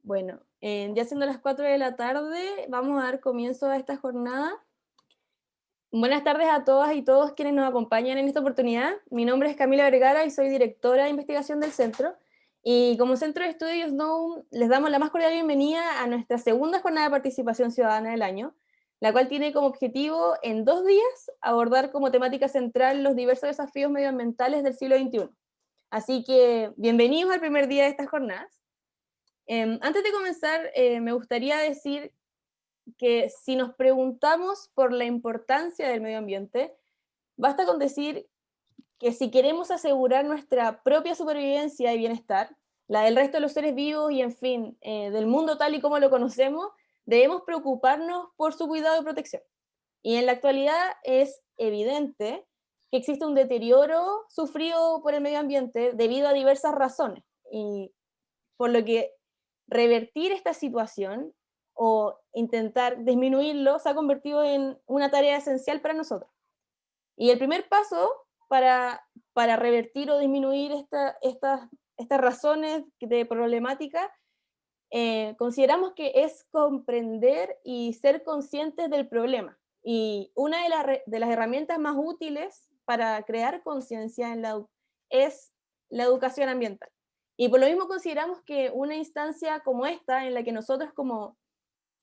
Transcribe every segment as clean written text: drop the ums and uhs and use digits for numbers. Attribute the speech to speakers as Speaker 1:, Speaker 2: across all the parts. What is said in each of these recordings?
Speaker 1: Bueno, ya siendo las 4 de la tarde, vamos a dar comienzo a esta jornada. Buenas tardes a todas y todos quienes nos acompañan en esta oportunidad. Mi nombre es Camila Vergara y soy directora de investigación del centro. Y como Centro de Estudios Snow, les damos la más cordial bienvenida a nuestra segunda jornada de participación ciudadana del año, la cual tiene como objetivo en 2 días abordar como temática central los diversos desafíos medioambientales del siglo XXI. Así que bienvenidos al primer día de estas jornadas. Antes de comenzar, me gustaría decir que si nos preguntamos por la importancia del medio ambiente, basta con decir que si queremos asegurar nuestra propia supervivencia y bienestar, la del resto de los seres vivos y, en fin, del mundo tal y como lo conocemos, debemos preocuparnos por su cuidado y protección. Y en la actualidad es evidente que existe un deterioro sufrido por el medio ambiente debido a diversas razones, y por lo que revertir esta situación o intentar disminuirlo se ha convertido en una tarea esencial para nosotros. Y el primer paso para revertir o disminuir estas razones de problemática, consideramos que es comprender y ser conscientes del problema. Y una de las herramientas más útiles para crear conciencia es la educación ambiental. Y por lo mismo consideramos que una instancia como esta, en la que nosotros como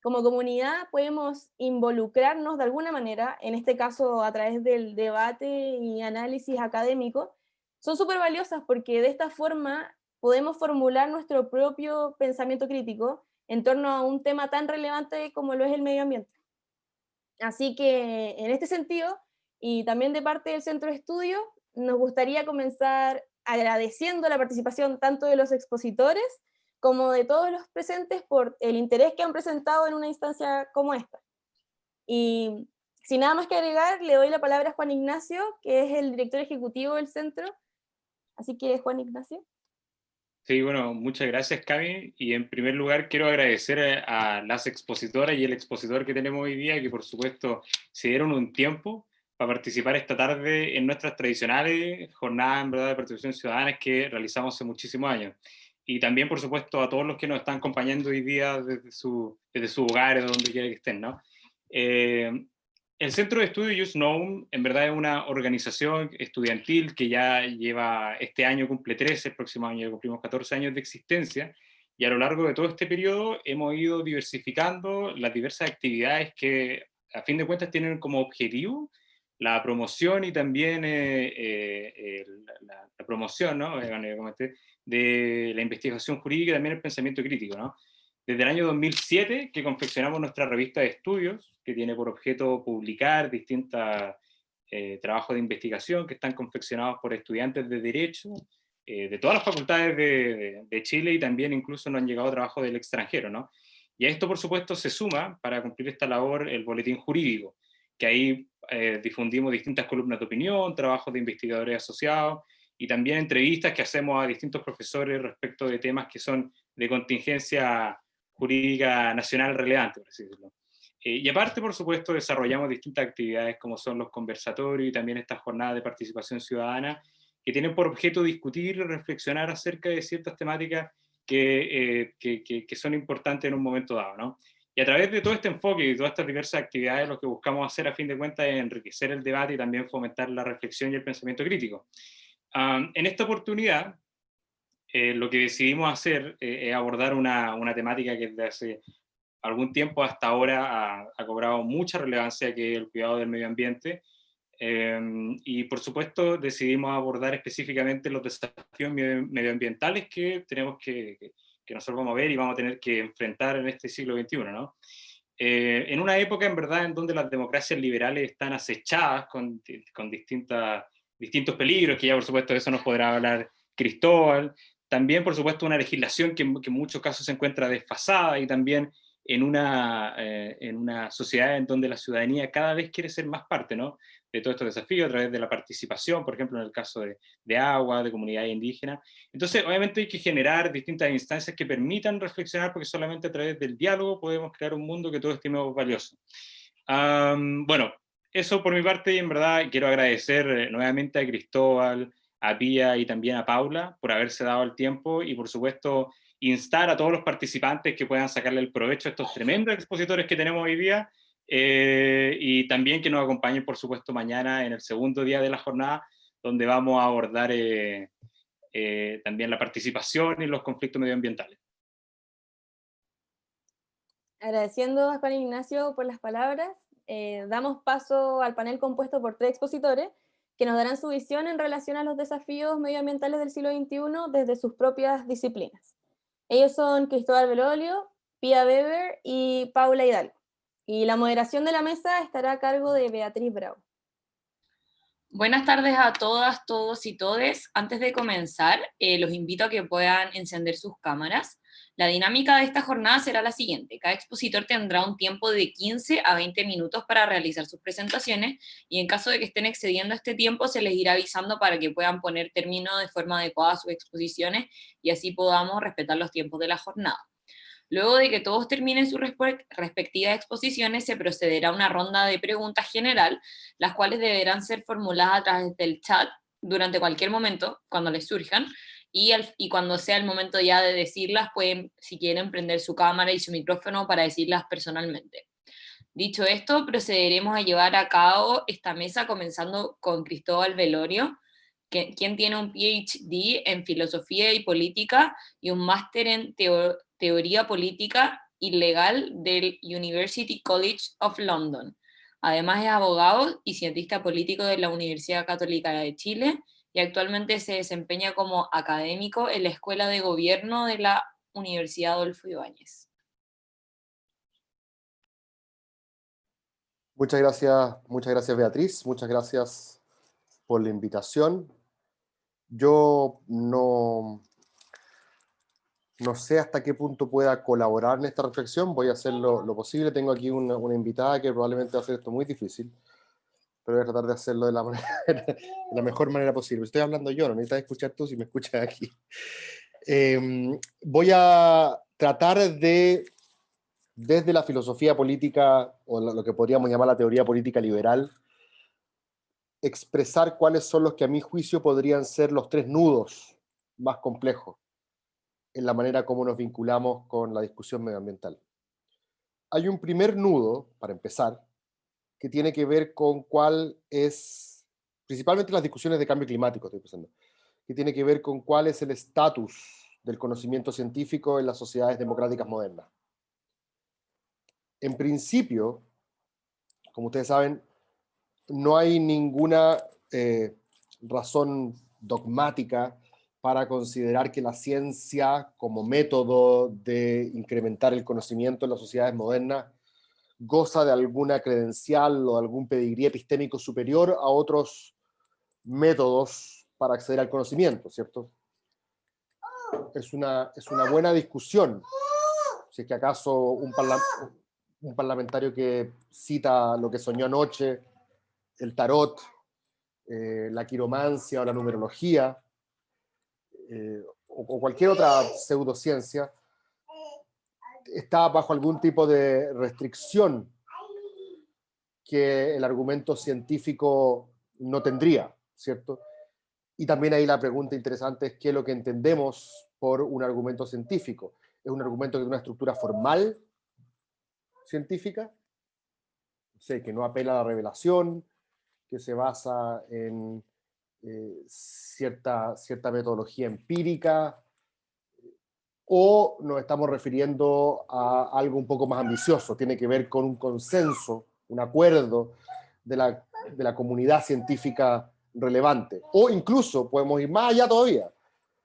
Speaker 1: comunidad podemos involucrarnos de alguna manera, en este caso a través del debate y análisis académico, son súper valiosas porque de esta forma podemos formular nuestro propio pensamiento crítico en torno a un tema tan relevante como lo es el medio ambiente. Así que en este sentido, y también de parte del Centro de Estudio, nos gustaría comenzar agradeciendo la participación tanto de los expositores como de todos los presentes por el interés que han presentado en una instancia como esta. Y sin nada más que agregar, le doy la palabra a Juan Ignacio, que es el director ejecutivo del centro. Así que, Juan Ignacio.
Speaker 2: Sí, bueno, muchas gracias, Cami. Y en primer lugar, quiero agradecer a las expositoras y el expositor que tenemos hoy día, que por supuesto se dieron un tiempo para participar esta tarde en nuestras tradicionales jornadas en verdad de participación ciudadana que realizamos hace muchísimos años. Y también, por supuesto, a todos los que nos están acompañando hoy día desde su hogar, de donde quiera que estén, ¿no? Eh, el Centro de Estudios Snow en verdad es una organización estudiantil que ya lleva, este año cumple 13, el próximo año cumplimos 14 años de existencia, y a lo largo de todo este periodo hemos ido diversificando las diversas actividades que a fin de cuentas tienen como objetivo la promoción y también la promoción, ¿no? Bueno, ya comenté, de la investigación jurídica y también el pensamiento crítico, ¿no? Desde el año 2007 que confeccionamos nuestra revista de estudios, que tiene por objeto publicar distintos trabajos de investigación que están confeccionados por estudiantes de Derecho, de todas las facultades de Chile, y también incluso nos han llegado trabajos del extranjero, ¿no? Y a esto, por supuesto, se suma, para cumplir esta labor, el boletín jurídico, que ahí difundimos distintas columnas de opinión, trabajos de investigadores asociados, y también entrevistas que hacemos a distintos profesores respecto de temas que son de contingencia jurídica nacional relevante, por así decirlo. Y aparte, por supuesto, desarrollamos distintas actividades como son los conversatorios y también estas jornadas de participación ciudadana que tienen por objeto discutir y reflexionar acerca de ciertas temáticas que son importantes en un momento dado, ¿no? Y a través de todo este enfoque y todas estas diversas actividades, lo que buscamos hacer a fin de cuentas es enriquecer el debate y también fomentar la reflexión y el pensamiento crítico. En esta oportunidad, lo que decidimos hacer es abordar una temática que desde hace algún tiempo hasta ahora ha cobrado mucha relevancia, que es el cuidado del medio ambiente. Y por supuesto decidimos abordar específicamente los desafíos medioambientales que tenemos que nosotros vamos a ver y vamos a tener que enfrentar en este siglo XXI, ¿no? En una época, en verdad, en donde las democracias liberales están acechadas con distintos peligros, que ya por supuesto de eso nos podrá hablar Cristóbal. También, por supuesto, una legislación que en muchos casos se encuentra desfasada, y también en una sociedad en donde la ciudadanía cada vez quiere ser más parte, ¿no?, de todos estos desafíos a través de la participación, por ejemplo, en el caso de agua, de comunidades indígenas. Entonces, obviamente hay que generar distintas instancias que permitan reflexionar, porque solamente a través del diálogo podemos crear un mundo que todos estimemos valioso. Bueno, eso por mi parte, y en verdad quiero agradecer nuevamente a Cristóbal, a Pía y también a Paula por haberse dado el tiempo, y por supuesto instar a todos los participantes que puedan sacarle el provecho a estos tremendos expositores que tenemos hoy día, y también que nos acompañen, por supuesto, mañana en el segundo día de la jornada, donde vamos a abordar también la participación y los conflictos medioambientales.
Speaker 1: Agradeciendo a Juan Ignacio por las palabras, damos paso al panel compuesto por 3 expositores que nos darán su visión en relación a los desafíos medioambientales del siglo XXI desde sus propias disciplinas. Ellos son Cristóbal Belolio, Pia Weber y Paula Hidalgo. Y la moderación de la mesa estará a cargo de Beatriz Bravo.
Speaker 3: Buenas tardes a todas, todos y todes. Antes de comenzar, los invito a que puedan encender sus cámaras. La dinámica de esta jornada será la siguiente. Cada expositor tendrá un tiempo de 15 a 20 minutos para realizar sus presentaciones, y en caso de que estén excediendo este tiempo, se les irá avisando para que puedan poner término de forma adecuada a sus exposiciones, y así podamos respetar los tiempos de la jornada. Luego de que todos terminen sus respectivas exposiciones, se procederá a una ronda de preguntas general, las cuales deberán ser formuladas a través del chat durante cualquier momento, cuando les surjan, y cuando sea el momento ya de decirlas, pueden, si quieren, prender su cámara y su micrófono para decirlas personalmente. Dicho esto, procederemos a llevar a cabo esta mesa comenzando con Cristóbal Belolio, quien tiene un PhD en Filosofía y Política y un máster en Teoría Política y Legal del University College of London. Además es abogado y cientista político de la Universidad Católica de Chile, y actualmente se desempeña como académico en la Escuela de Gobierno de la Universidad Adolfo Ibáñez.
Speaker 4: Muchas gracias Beatriz, muchas gracias por la invitación. Yo no sé hasta qué punto pueda colaborar en esta reflexión, voy a hacer lo posible. Tengo aquí una invitada que probablemente va a hacer esto muy difícil, pero voy a tratar de hacerlo de la mejor manera posible. Estoy hablando yo, no necesitas escuchar tú si me escuchas aquí. Voy a tratar de, desde la filosofía política, o lo que podríamos llamar la teoría política liberal, expresar cuáles son los que a mi juicio podrían ser los 3 nudos más complejos en la manera como nos vinculamos con la discusión medioambiental. Hay un primer nudo, para empezar, que tiene que ver con cuál es, principalmente las discusiones de cambio climático, estoy pensando, que tiene que ver con cuál es el estatus del conocimiento científico en las sociedades democráticas modernas. En principio, como ustedes saben, no hay ninguna razón dogmática para considerar que la ciencia como método de incrementar el conocimiento en las sociedades modernas goza de alguna credencial o algún pedigrí epistémico superior a otros métodos para acceder al conocimiento, ¿cierto? Es una buena discusión, si es que acaso un parlamentario que cita lo que soñó anoche, el tarot, la quiromancia o la numerología, o cualquier otra pseudociencia, está bajo algún tipo de restricción que el argumento científico no tendría, ¿cierto? Y también ahí la pregunta interesante es qué es lo que entendemos por un argumento científico. ¿Es un argumento que tiene una estructura formal científica? Sé que no apela a la revelación, que se basa en cierta metodología empírica, o nos estamos refiriendo a algo un poco más ambicioso, tiene que ver con un consenso, un acuerdo de la comunidad científica relevante, o incluso podemos ir más allá todavía,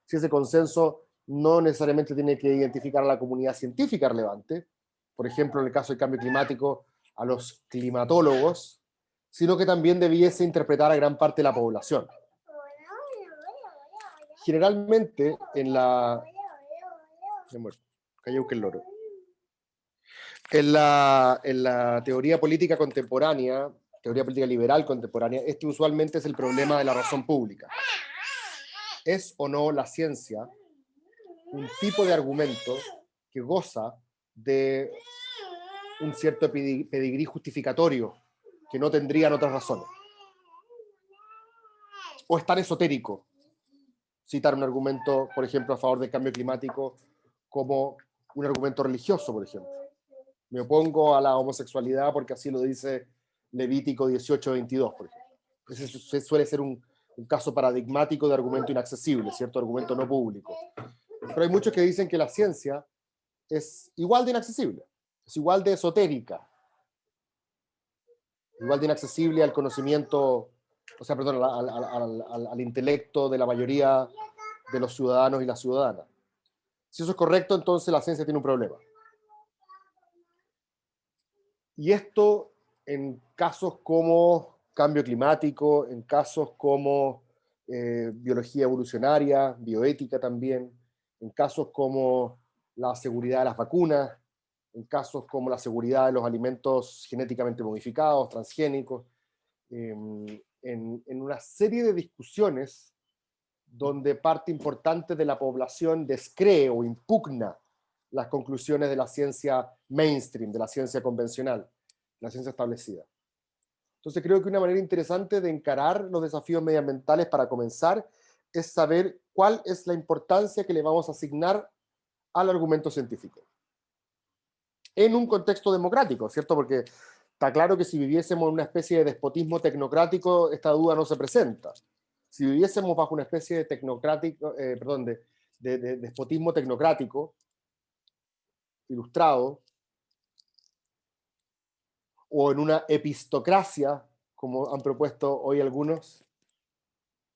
Speaker 4: si ese consenso no necesariamente tiene que identificar a la comunidad científica relevante, por ejemplo en el caso del cambio climático a los climatólogos, sino que también debiese interpretar a gran parte de la población. Generalmente en la... En la teoría política contemporánea, teoría política liberal contemporánea, este usualmente es el problema de la razón pública. ¿Es o no la ciencia un tipo de argumento que goza de un cierto pedigrí justificatorio que no tendrían otras razones? ¿O es tan esotérico citar un argumento, por ejemplo, a favor del cambio climático, como un argumento religioso, por ejemplo. Me opongo a la homosexualidad porque así lo dice Levítico 18:22, por ejemplo. Ese suele ser un caso paradigmático de argumento inaccesible, ¿cierto? Argumento no público. Pero hay muchos que dicen que la ciencia es igual de inaccesible, es igual de esotérica, igual de inaccesible al conocimiento, o sea, perdón, al intelecto de la mayoría de los ciudadanos y las ciudadanas. Si eso es correcto, entonces la ciencia tiene un problema. Y esto en casos como cambio climático, en casos como biología evolucionaria, bioética también, en casos como la seguridad de las vacunas, en casos como la seguridad de los alimentos genéticamente modificados, transgénicos, en una serie de discusiones donde parte importante de la población descree o impugna las conclusiones de la ciencia mainstream, de la ciencia convencional, la ciencia establecida. Entonces creo que una manera interesante de encarar los desafíos medioambientales para comenzar es saber cuál es la importancia que le vamos a asignar al argumento científico. En un contexto democrático, ¿cierto? Porque está claro que si viviésemos en una especie de despotismo tecnocrático, esta duda no se presenta. Si viviésemos bajo una especie de despotismo tecnocrático, ilustrado, o en una epistocracia, como han propuesto hoy algunos,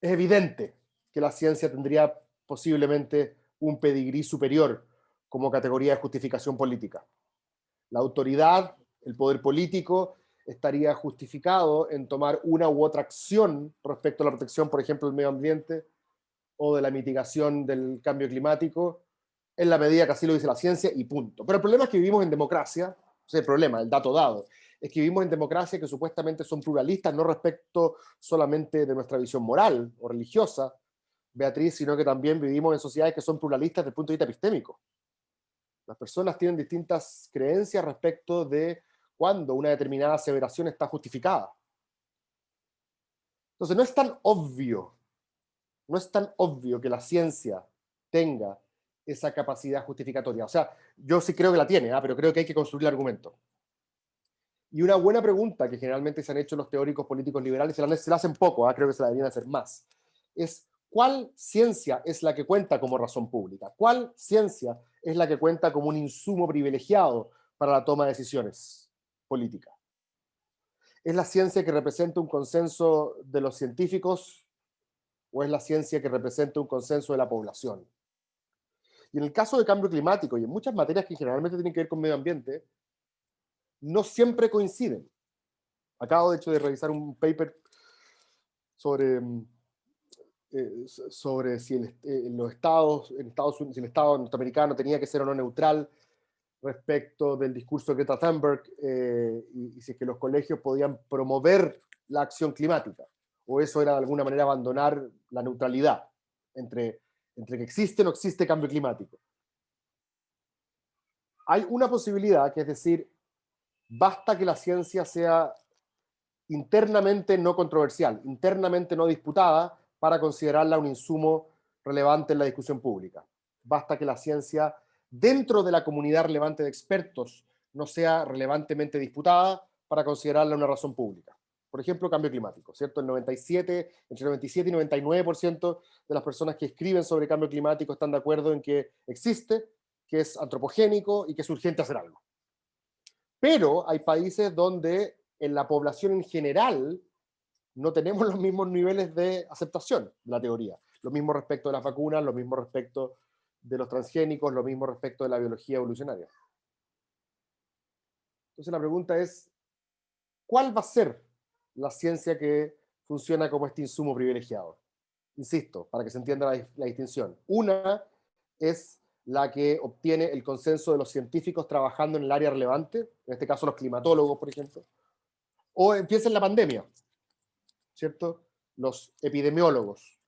Speaker 4: es evidente que la ciencia tendría posiblemente un pedigrí superior como categoría de justificación política. La autoridad, el poder político, estaría justificado en tomar una u otra acción respecto a la protección, por ejemplo, del medio ambiente o de la mitigación del cambio climático, en la medida que así lo dice la ciencia, y punto. Pero el problema es que vivimos en democracia, o sea, el problema, el dato dado, es que vivimos en democracia que supuestamente son pluralistas, no respecto solamente de nuestra visión moral o religiosa, Beatriz, sino que también vivimos en sociedades que son pluralistas desde el punto de vista epistémico. Las personas tienen distintas creencias respecto de cuándo una determinada aseveración está justificada. Entonces no es tan obvio que la ciencia tenga esa capacidad justificatoria. O sea, yo sí creo que la tiene, pero creo que hay que construir el argumento. Y una buena pregunta que generalmente se han hecho los teóricos políticos liberales, se la hacen poco, creo que se la deberían hacer más, es ¿cuál ciencia es la que cuenta como razón pública? ¿Cuál ciencia es la que cuenta como un insumo privilegiado para la toma de decisiones políticas? ¿Es la ciencia que representa un consenso de los científicos o es la ciencia que representa un consenso de la población? Y en el caso de cambio climático y en muchas materias que generalmente tienen que ver con medio ambiente, no siempre coinciden. Acabo, de hecho, de revisar un paper sobre si los estados, en Estados Unidos, si el Estado norteamericano tenía que ser o no neutral respecto del discurso de Greta Thunberg y si es que los colegios podían promover la acción climática, o eso era de alguna manera abandonar la neutralidad entre que existe o no existe cambio climático. Hay una posibilidad, que es decir, basta que la ciencia sea internamente no controversial, internamente no disputada, para considerarla un insumo relevante en la discusión pública. Basta que la ciencia, dentro de la comunidad relevante de expertos, no sea relevantemente disputada para considerarla una razón pública. Por ejemplo, cambio climático, ¿cierto? Entre 97 y 99% de las personas que escriben sobre cambio climático están de acuerdo en que existe, que es antropogénico y que es urgente hacer algo. Pero hay países donde en la población en general no tenemos los mismos niveles de aceptación de la teoría. Lo mismo respecto de las vacunas, lo mismo respecto de los transgénicos, lo mismo respecto de la biología evolucionaria. Entonces la pregunta es, ¿cuál va a ser la ciencia que funciona como este insumo privilegiado? Insisto, para que se entienda la distinción. Una es la que obtiene el consenso de los científicos trabajando en el área relevante, en este caso los climatólogos, por ejemplo, o empieza en la pandemia, ¿cierto? Los epidemiólogos.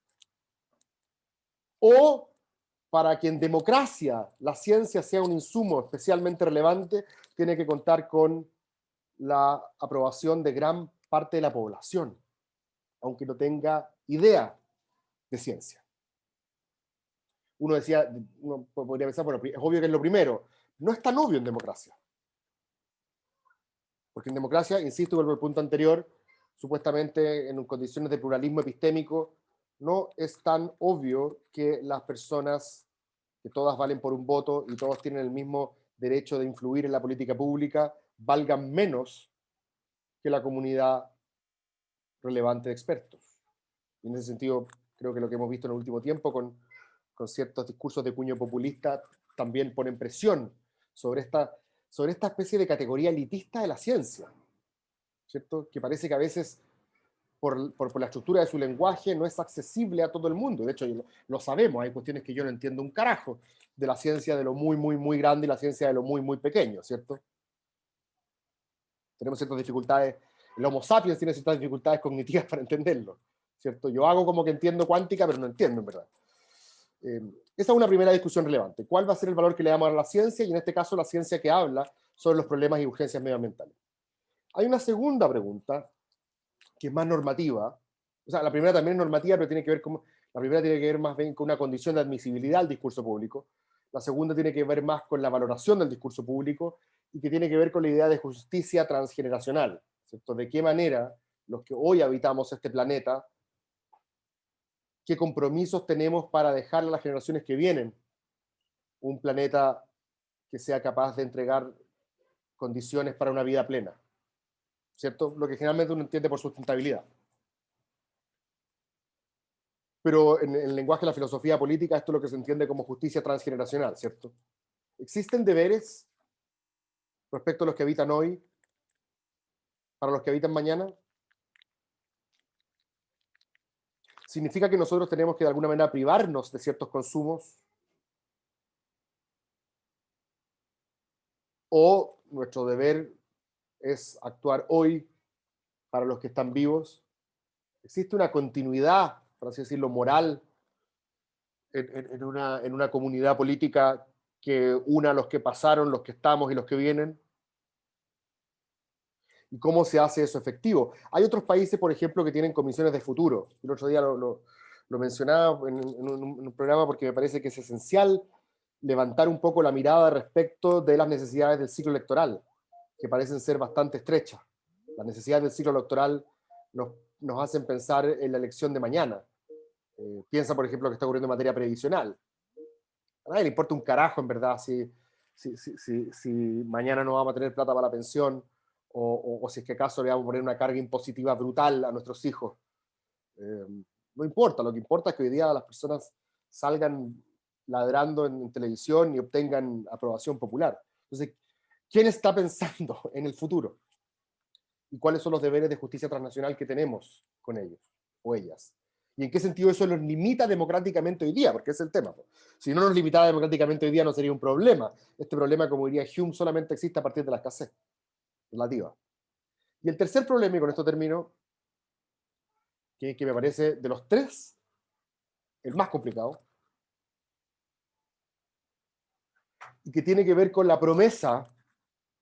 Speaker 4: O para que en democracia la ciencia sea un insumo especialmente relevante, tiene que contar con la aprobación de gran parte de la población, aunque no tenga idea de ciencia. uno podría pensar, bueno, es obvio que es lo primero. No es tan obvio en democracia. Porque en democracia, insisto, vuelvo al punto anterior, supuestamente en condiciones de pluralismo epistémico, no es tan obvio que las personas, que todas valen por un voto y todos tienen el mismo derecho de influir en la política pública, valgan menos que la comunidad relevante de expertos. Y en ese sentido, creo que lo que hemos visto en el último tiempo con ciertos discursos de cuño populista también ponen presión sobre esta especie de categoría elitista de la ciencia, ¿cierto? Que parece que a veces, por la estructura de su lenguaje, no es accesible a todo el mundo. De hecho, lo sabemos, hay cuestiones que yo no entiendo un carajo de la ciencia de lo muy, muy, muy grande y la ciencia de lo muy, muy pequeño, ¿cierto? Tenemos ciertas dificultades, el Homo sapiens tiene ciertas dificultades cognitivas para entenderlo, ¿cierto? Yo hago como que entiendo cuántica, pero no entiendo en verdad. Esa es una primera discusión relevante. ¿Cuál va a ser el valor que le damos a la ciencia? Y en este caso, la ciencia que habla sobre los problemas y urgencias medioambientales. Hay una segunda pregunta, que es más normativa. O sea, la primera también es normativa, pero la primera tiene que ver más bien con una condición de admisibilidad al discurso público. La segunda tiene que ver más con la valoración del discurso público y que tiene que ver con la idea de justicia transgeneracional, ¿cierto? De qué manera los que hoy habitamos este planeta, qué compromisos tenemos para dejarle a las generaciones que vienen un planeta que sea capaz de entregar condiciones para una vida plena, ¿cierto? Lo que generalmente uno entiende por sustentabilidad. Pero en el lenguaje de la filosofía política esto es lo que se entiende como justicia transgeneracional, ¿cierto? ¿Existen deberes respecto a los que habitan hoy para los que habitan mañana? ¿Significa que nosotros tenemos que de alguna manera privarnos de ciertos consumos? ¿O nuestro deber es actuar hoy para los que están vivos? ¿Existe una continuidad, por así decirlo, moral en una comunidad política que una a los que pasaron, los que estamos y los que vienen? ¿Y cómo se hace eso efectivo? Hay otros países, por ejemplo, que tienen comisiones de futuro. El otro día lo mencionaba en un programa porque me parece que es esencial levantar un poco la mirada respecto de las necesidades del ciclo electoral, que parecen ser bastante estrechas. Las necesidades del ciclo electoral nos hacen pensar en la elección de mañana. Piensa, por ejemplo, lo que está ocurriendo en materia previsional. A nadie le importa un carajo, en verdad, si mañana no vamos a tener plata para la pensión, o si es que acaso le vamos a poner una carga impositiva brutal a nuestros hijos. No importa, lo que importa es que hoy día las personas salgan ladrando en televisión y obtengan aprobación popular. Entonces, ¿quién está pensando en el futuro? ¿Y cuáles son los deberes de justicia transnacional que tenemos con ellos o ellas? ¿Y en qué sentido eso los limita democráticamente hoy día? Porque ese es el tema. Si no nos limitara democráticamente hoy día no sería un problema. Este problema, como diría Hume, solamente existe a partir de la escasez relativa. Y el tercer problema, y con esto termino, que me parece de los tres el más complicado, y que tiene que ver con la promesa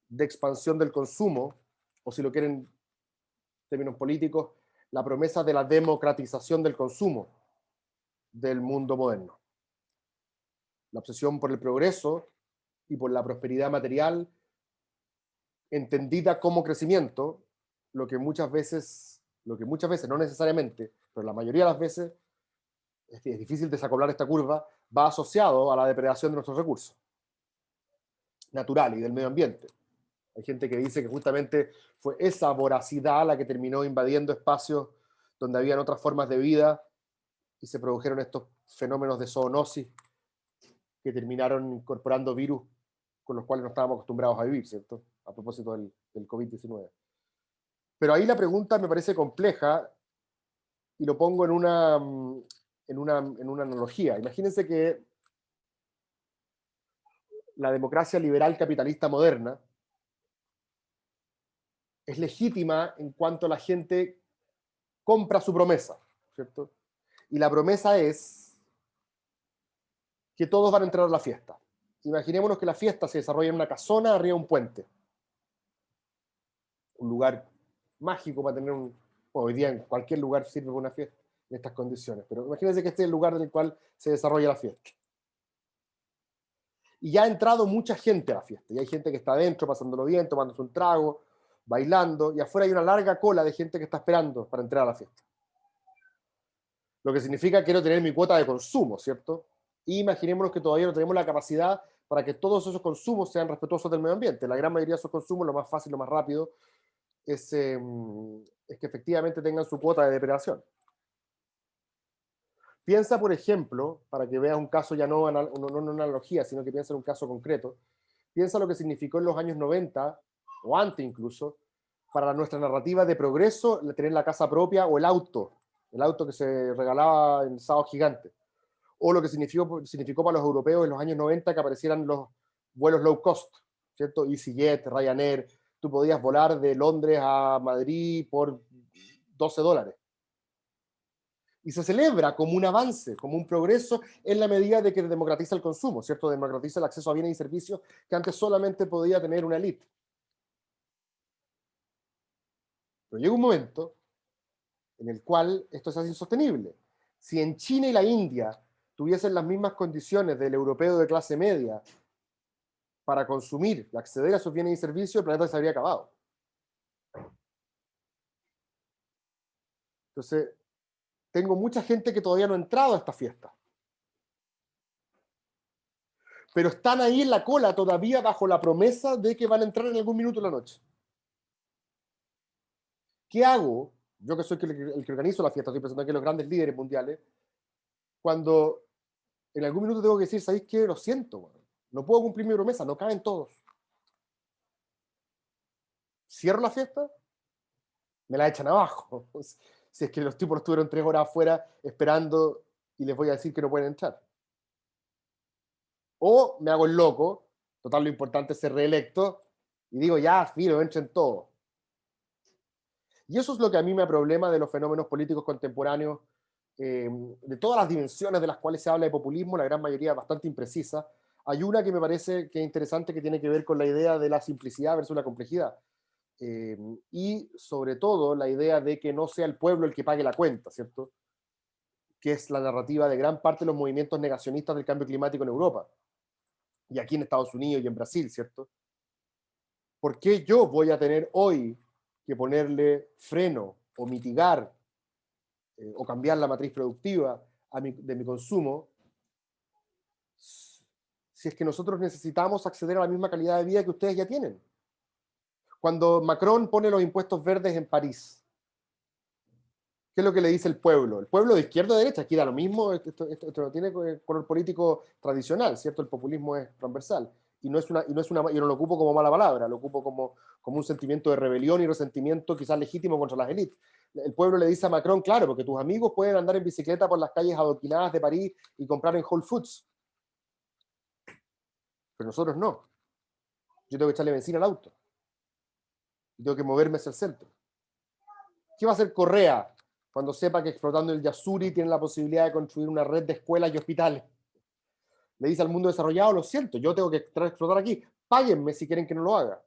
Speaker 4: de expansión del consumo, o si lo quieren en términos políticos, la promesa de la democratización del consumo del mundo moderno. La obsesión por el progreso y por la prosperidad material, entendida como crecimiento, lo que muchas veces, no necesariamente, pero la mayoría de las veces, es difícil desacoplar esta curva, va asociado a la depredación de nuestros recursos naturales y del medio ambiente. Hay gente que dice que justamente fue esa voracidad la que terminó invadiendo espacios donde habían otras formas de vida y se produjeron estos fenómenos de zoonosis que terminaron incorporando virus con los cuales no estábamos acostumbrados a vivir, ¿cierto? A propósito del COVID-19. Pero ahí la pregunta me parece compleja y lo pongo en una analogía. Imagínense que la democracia liberal capitalista moderna es legítima en cuanto la gente compra su promesa, ¿cierto? Y la promesa es que todos van a entrar a la fiesta. Imaginémonos que la fiesta se desarrolla en una casona arriba de un puente. Un lugar mágico para tener bueno, hoy día en cualquier lugar sirve para una fiesta en estas condiciones, pero imagínense que este es el lugar en el cual se desarrolla la fiesta. y ya ha entrado mucha gente a la fiesta, y hay gente que está adentro pasándolo bien, tomándose un trago, bailando, y afuera hay una larga cola de gente que está esperando para entrar a la fiesta. Lo que significa que quiero tener mi cuota de consumo, ¿cierto? Y imaginémonos que todavía no tenemos la capacidad para que todos esos consumos sean respetuosos del medio ambiente. La gran mayoría de esos consumos, lo más fácil, lo más rápido, es que efectivamente tengan su cuota de depredación. Piensa, por ejemplo, para que veas un caso ya no una analogía, sino que piensa en un caso concreto, piensa lo que significó en los años 90, o antes incluso, para nuestra narrativa de progreso, tener la casa propia o el auto que se regalaba en Sábado Gigante, o lo que significó para los europeos en los años 90 que aparecieran los vuelos low cost, ¿cierto? EasyJet, Ryanair, tú podías volar de Londres a Madrid por $12. Y se celebra como un avance, como un progreso, en la medida de que democratiza el consumo, ¿cierto? Democratiza el acceso a bienes y servicios que antes solamente podía tener una élite. Pero llega un momento en el cual esto se hace insostenible. Si en China y la India tuviesen las mismas condiciones del europeo de clase media para consumir y acceder a esos bienes y servicios, el planeta se habría acabado. Entonces, tengo mucha gente que todavía no ha entrado a esta fiesta. Pero están ahí en la cola todavía bajo la promesa de que van a entrar en algún minuto de la noche. ¿Qué hago? Yo que soy el que organizo la fiesta, estoy pensando aquí en los grandes líderes mundiales, cuando en algún minuto tengo que decir, ¿sabéis qué? Lo siento, bueno, no puedo cumplir mi promesa, no caben todos. Cierro la fiesta, me la echan abajo. Si es que los tipos estuvieron 3 horas afuera esperando y les voy a decir que no pueden entrar. O me hago el loco, total, lo importante es ser reelecto, y digo, ya, filo, entren todos. Y eso es lo que a mí me problema de los fenómenos políticos contemporáneos, de todas las dimensiones de las cuales se habla de populismo, la gran mayoría bastante imprecisa. Hay una que me parece que es interesante, que tiene que ver con la idea de la simplicidad versus la complejidad. Y sobre todo la idea de que no sea el pueblo el que pague la cuenta, ¿cierto? Que es la narrativa de gran parte de los movimientos negacionistas del cambio climático en Europa. Y aquí en Estados Unidos y en Brasil, ¿cierto? ¿Por qué yo voy a tener hoy que ponerle freno o mitigar o cambiar la matriz productiva de mi consumo si es que nosotros necesitamos acceder a la misma calidad de vida que ustedes ya tienen? Cuando Macron pone los impuestos verdes en París, ¿qué es lo que le dice el pueblo? El pueblo de izquierda a derecha, aquí da lo mismo, esto no tiene color político tradicional, ¿cierto? El populismo es transversal. Y yo no lo ocupo como mala palabra, lo ocupo como un sentimiento de rebelión y resentimiento quizás legítimo contra las élites. El pueblo le dice a Macron, claro, porque tus amigos pueden andar en bicicleta por las calles adoquinadas de París y comprar en Whole Foods. Pero nosotros no. Yo tengo que echarle benzina al auto. Y tengo que moverme hacia el centro. ¿Qué va a hacer Correa cuando sepa que explotando el Yasuri tiene la posibilidad de construir una red de escuelas y hospitales? Le dice al mundo desarrollado, lo siento, yo tengo que explotar aquí, páguenme si quieren que no lo haga.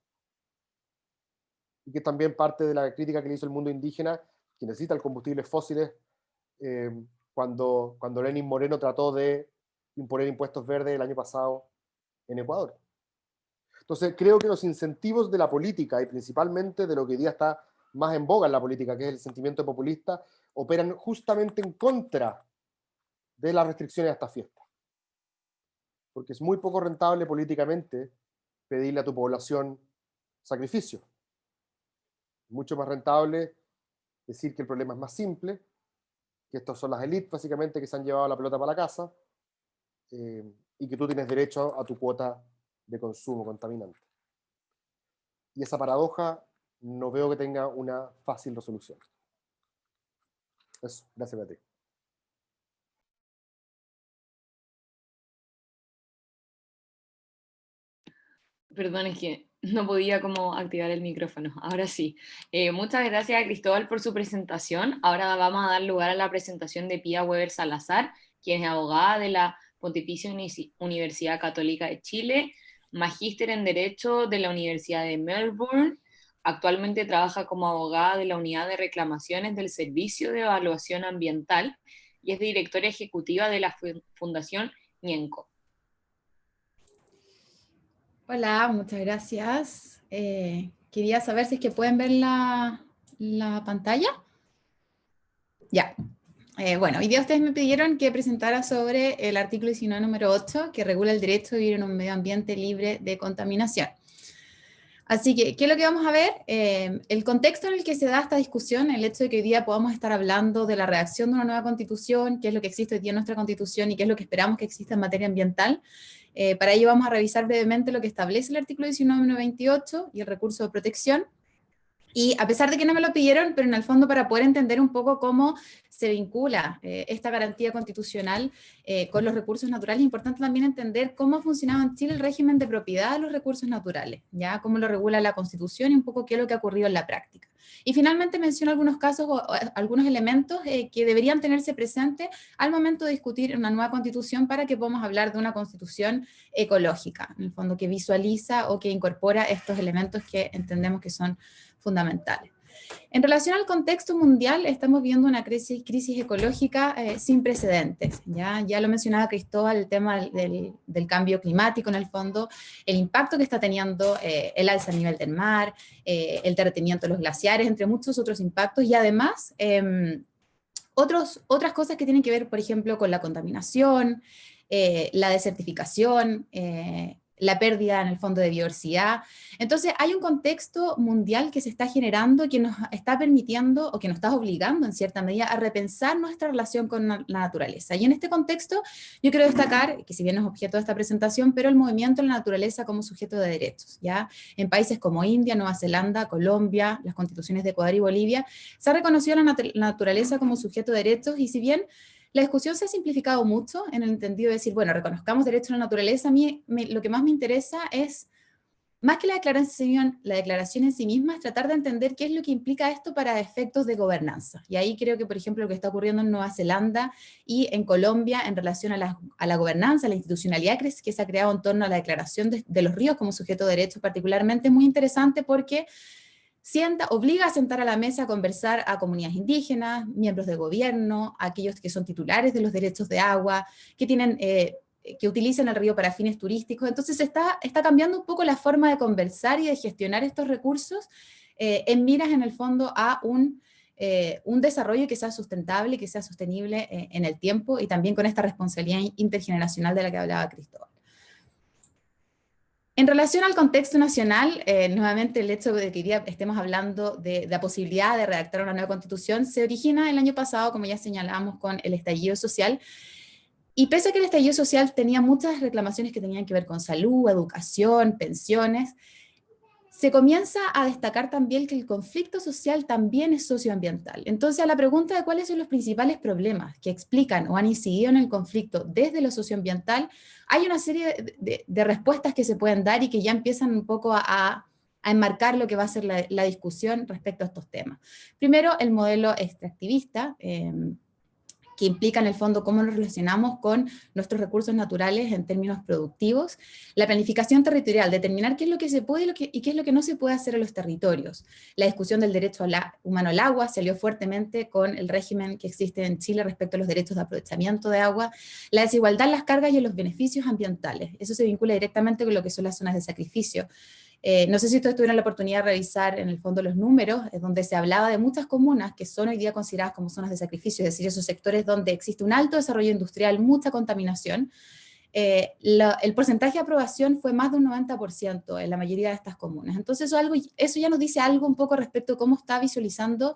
Speaker 4: Y que también parte de la crítica que le hizo el mundo indígena, que necesita el combustible fósiles, cuando Lenín Moreno trató de imponer impuestos verdes el año pasado en Ecuador. Entonces creo que los incentivos de la política, y principalmente de lo que hoy día está más en boga en la política, que es el sentimiento populista, operan justamente en contra de las restricciones a esta fiesta. Porque es muy poco rentable políticamente pedirle a tu población sacrificio. Mucho más rentable decir que el problema es más simple, que estos son las élites básicamente que se han llevado la pelota para la casa, y que tú tienes derecho a tu cuota de consumo contaminante. Y esa paradoja no veo que tenga una fácil resolución. Eso, gracias, Beatriz.
Speaker 3: Perdón, es que no podía como activar el micrófono. Ahora sí. Muchas gracias a Cristóbal por su presentación. Ahora vamos a dar lugar a la presentación de Pía Weber Salazar, quien es abogada de la Pontificia Universidad Católica de Chile, magíster en Derecho de la Universidad de Melbourne. Actualmente trabaja como abogada de la Unidad de Reclamaciones del Servicio de Evaluación Ambiental y es directora ejecutiva de la Fundación Ñenco.
Speaker 5: Hola, muchas gracias. Quería saber si es que pueden ver la pantalla. Ya. Bueno, hoy día ustedes me pidieron que presentara sobre el artículo 19, número 8, que regula el derecho a vivir en un medio ambiente libre de contaminación. Así que, ¿qué es lo que vamos a ver? El contexto en el que se da esta discusión, el hecho de que hoy día podamos estar hablando de la redacción de una nueva constitución, qué es lo que existe hoy día en nuestra constitución y qué es lo que esperamos que exista en materia ambiental. Para ello vamos a revisar brevemente lo que establece el artículo 19, número 28 y el recurso de protección. Y a pesar de que no me lo pidieron, pero en el fondo para poder entender un poco cómo se vincula esta garantía constitucional con los recursos naturales, es importante también entender cómo funcionaba en Chile el régimen de propiedad de los recursos naturales, ya cómo lo regula la Constitución y un poco qué es lo que ha ocurrido en la práctica. Y finalmente menciono algunos casos o algunos elementos que deberían tenerse presentes al momento de discutir una nueva constitución para que podamos hablar de una constitución ecológica, en el fondo que visualiza o que incorpora estos elementos que entendemos que son fundamentales. En relación al contexto mundial, estamos viendo una crisis ecológica sin precedentes. Ya lo mencionaba Cristóbal, el tema del cambio climático en el fondo, el impacto que está teniendo el alza a nivel del mar, el derretimiento de los glaciares, entre muchos otros impactos, y además otras cosas que tienen que ver, por ejemplo, con la contaminación, la desertificación, la pérdida en el fondo de biodiversidad. Entonces hay un contexto mundial que se está generando que nos está permitiendo o que nos está obligando en cierta medida a repensar nuestra relación con la naturaleza. Y en este contexto yo quiero destacar, que si bien no es objeto de esta presentación, pero el movimiento de la naturaleza como sujeto de derechos, ¿ya? En países como India, Nueva Zelanda, Colombia, las constituciones de Ecuador y Bolivia, se ha reconocido la naturaleza como sujeto de derechos, y si bien la discusión se ha simplificado mucho en el entendido de decir, bueno, reconozcamos derechos a la naturaleza, a mí lo que más me interesa es, más que la declaración en sí misma, es tratar de entender qué es lo que implica esto para efectos de gobernanza. Y ahí creo que, por ejemplo, lo que está ocurriendo en Nueva Zelanda y en Colombia en relación a la gobernanza, a la institucionalidad que se ha creado en torno a la declaración de los ríos como sujeto de derechos particularmente, es muy interesante porque obliga a sentar a la mesa a conversar a comunidades indígenas, miembros de gobierno, a aquellos que son titulares de los derechos de agua, que utilizan el río para fines turísticos. Entonces está cambiando un poco la forma de conversar y de gestionar estos recursos en miras, en el fondo, a un desarrollo que sea sustentable, que sea sostenible en el tiempo, y también con esta responsabilidad intergeneracional de la que hablaba Cristóbal. En relación al contexto nacional, nuevamente el hecho de que hoy día estemos hablando de la posibilidad de redactar una nueva constitución se origina el año pasado, como ya señalamos, con el estallido social. Y pese a que el estallido social tenía muchas reclamaciones que tenían que ver con salud, educación, pensiones, se comienza a destacar también que el conflicto social también es socioambiental. Entonces, a la pregunta de cuáles son los principales problemas que explican o han incidido en el conflicto desde lo socioambiental, hay una serie de respuestas que se pueden dar y que ya empiezan un poco a enmarcar lo que va a ser la discusión respecto a estos temas. Primero, el modelo extractivista, que implica en el fondo cómo nos relacionamos con nuestros recursos naturales en términos productivos, la planificación territorial, determinar qué es lo que se puede y qué es lo que no se puede hacer en los territorios, la discusión del derecho humano al agua se alió fuertemente con el régimen que existe en Chile respecto a los derechos de aprovechamiento de agua, la desigualdad en las cargas y en los beneficios ambientales, eso se vincula directamente con lo que son las zonas de sacrificio. No sé si ustedes tuvieron la oportunidad de revisar en el fondo los números, donde se hablaba de muchas comunas que son hoy día consideradas como zonas de sacrificio, es decir, esos sectores donde existe un alto desarrollo industrial, mucha contaminación. El porcentaje de aprobación fue más de un 90% en la mayoría de estas comunas. Entonces eso ya nos dice algo un poco respecto a cómo está visualizando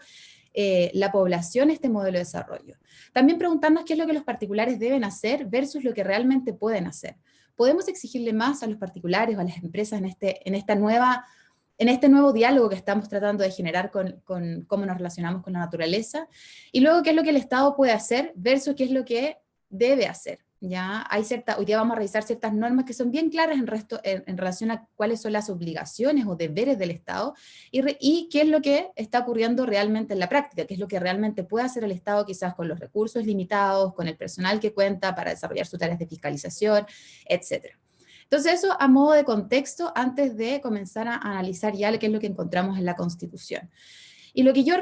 Speaker 5: la población este modelo de desarrollo. También preguntarnos qué es lo que los particulares deben hacer versus lo que realmente pueden hacer. ¿Podemos exigirle más a los particulares o a las empresas en este nuevo diálogo que estamos tratando de generar con cómo nos relacionamos con la naturaleza? Y luego, ¿qué es lo que el Estado puede hacer versus qué es lo que debe hacer? ¿Ya? Hoy día vamos a revisar ciertas normas que son bien claras en relación a cuáles son las obligaciones o deberes del Estado y qué es lo que está ocurriendo realmente en la práctica, qué es lo que realmente puede hacer el Estado quizás con los recursos limitados, con el personal que cuenta para desarrollar sus tareas de fiscalización, etc. Entonces eso a modo de contexto antes de comenzar a analizar ya qué es lo que encontramos en la Constitución. Y lo que yo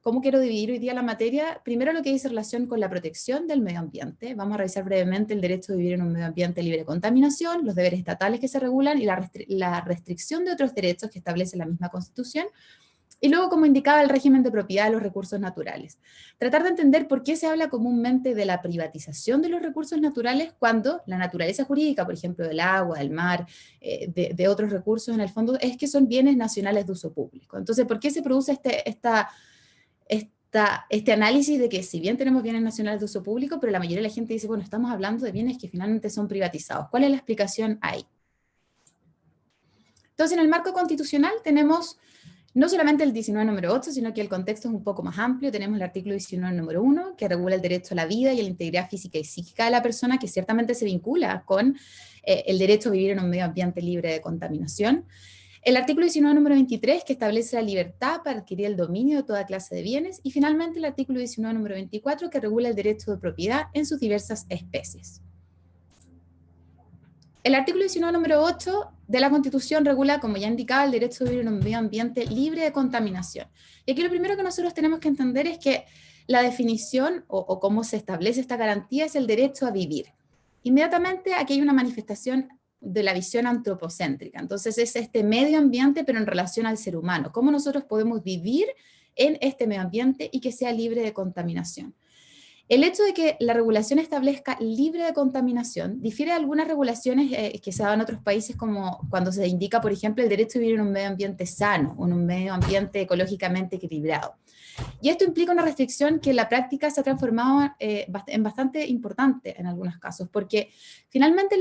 Speaker 5: cómo quiero dividir hoy día la materia, primero lo que dice relación con la protección del medio ambiente. Vamos a revisar brevemente el derecho de vivir en un medio ambiente libre de contaminación, los deberes estatales que se regulan y la restricción de otros derechos que establece la misma Constitución. Y luego, como indicaba, el régimen de propiedad de los recursos naturales. Tratar de entender por qué se habla comúnmente de la privatización de los recursos naturales cuando la naturaleza jurídica, por ejemplo, del agua, del mar, de otros recursos, en el fondo, es que son bienes nacionales de uso público. Entonces, ¿por qué se produce este análisis de que si bien tenemos bienes nacionales de uso público, pero la mayoría de la gente dice, bueno, estamos hablando de bienes que finalmente son privatizados? ¿Cuál es la explicación ahí? Entonces, en el marco constitucional tenemos no solamente el 19 número 8, sino que el contexto es un poco más amplio. Tenemos el artículo 19 número 1, que regula el derecho a la vida y a la integridad física y psíquica de la persona, que ciertamente se vincula con el derecho a vivir en un medio ambiente libre de contaminación. El artículo 19 número 23, que establece la libertad para adquirir el dominio de toda clase de bienes. Y finalmente el artículo 19 número 24, que regula el derecho de propiedad en sus diversas especies. El artículo 19 número 8 de la Constitución regula, como ya indicaba, el derecho a vivir en un medio ambiente libre de contaminación. Y aquí lo primero que nosotros tenemos que entender es que la definición o cómo se establece esta garantía es el derecho a vivir. Inmediatamente aquí hay una manifestación de la visión antropocéntrica. Entonces es este medio ambiente, pero en relación al ser humano. Cómo nosotros podemos vivir en este medio ambiente y que sea libre de contaminación. El hecho de que la regulación establezca libre de contaminación difiere de algunas regulaciones que se dan en otros países, como cuando se indica, por ejemplo, el derecho a vivir en un medio ambiente sano o en un medio ambiente ecológicamente equilibrado. Y esto implica una restricción que en la práctica se ha transformado en bastante importante en algunos casos, porque finalmente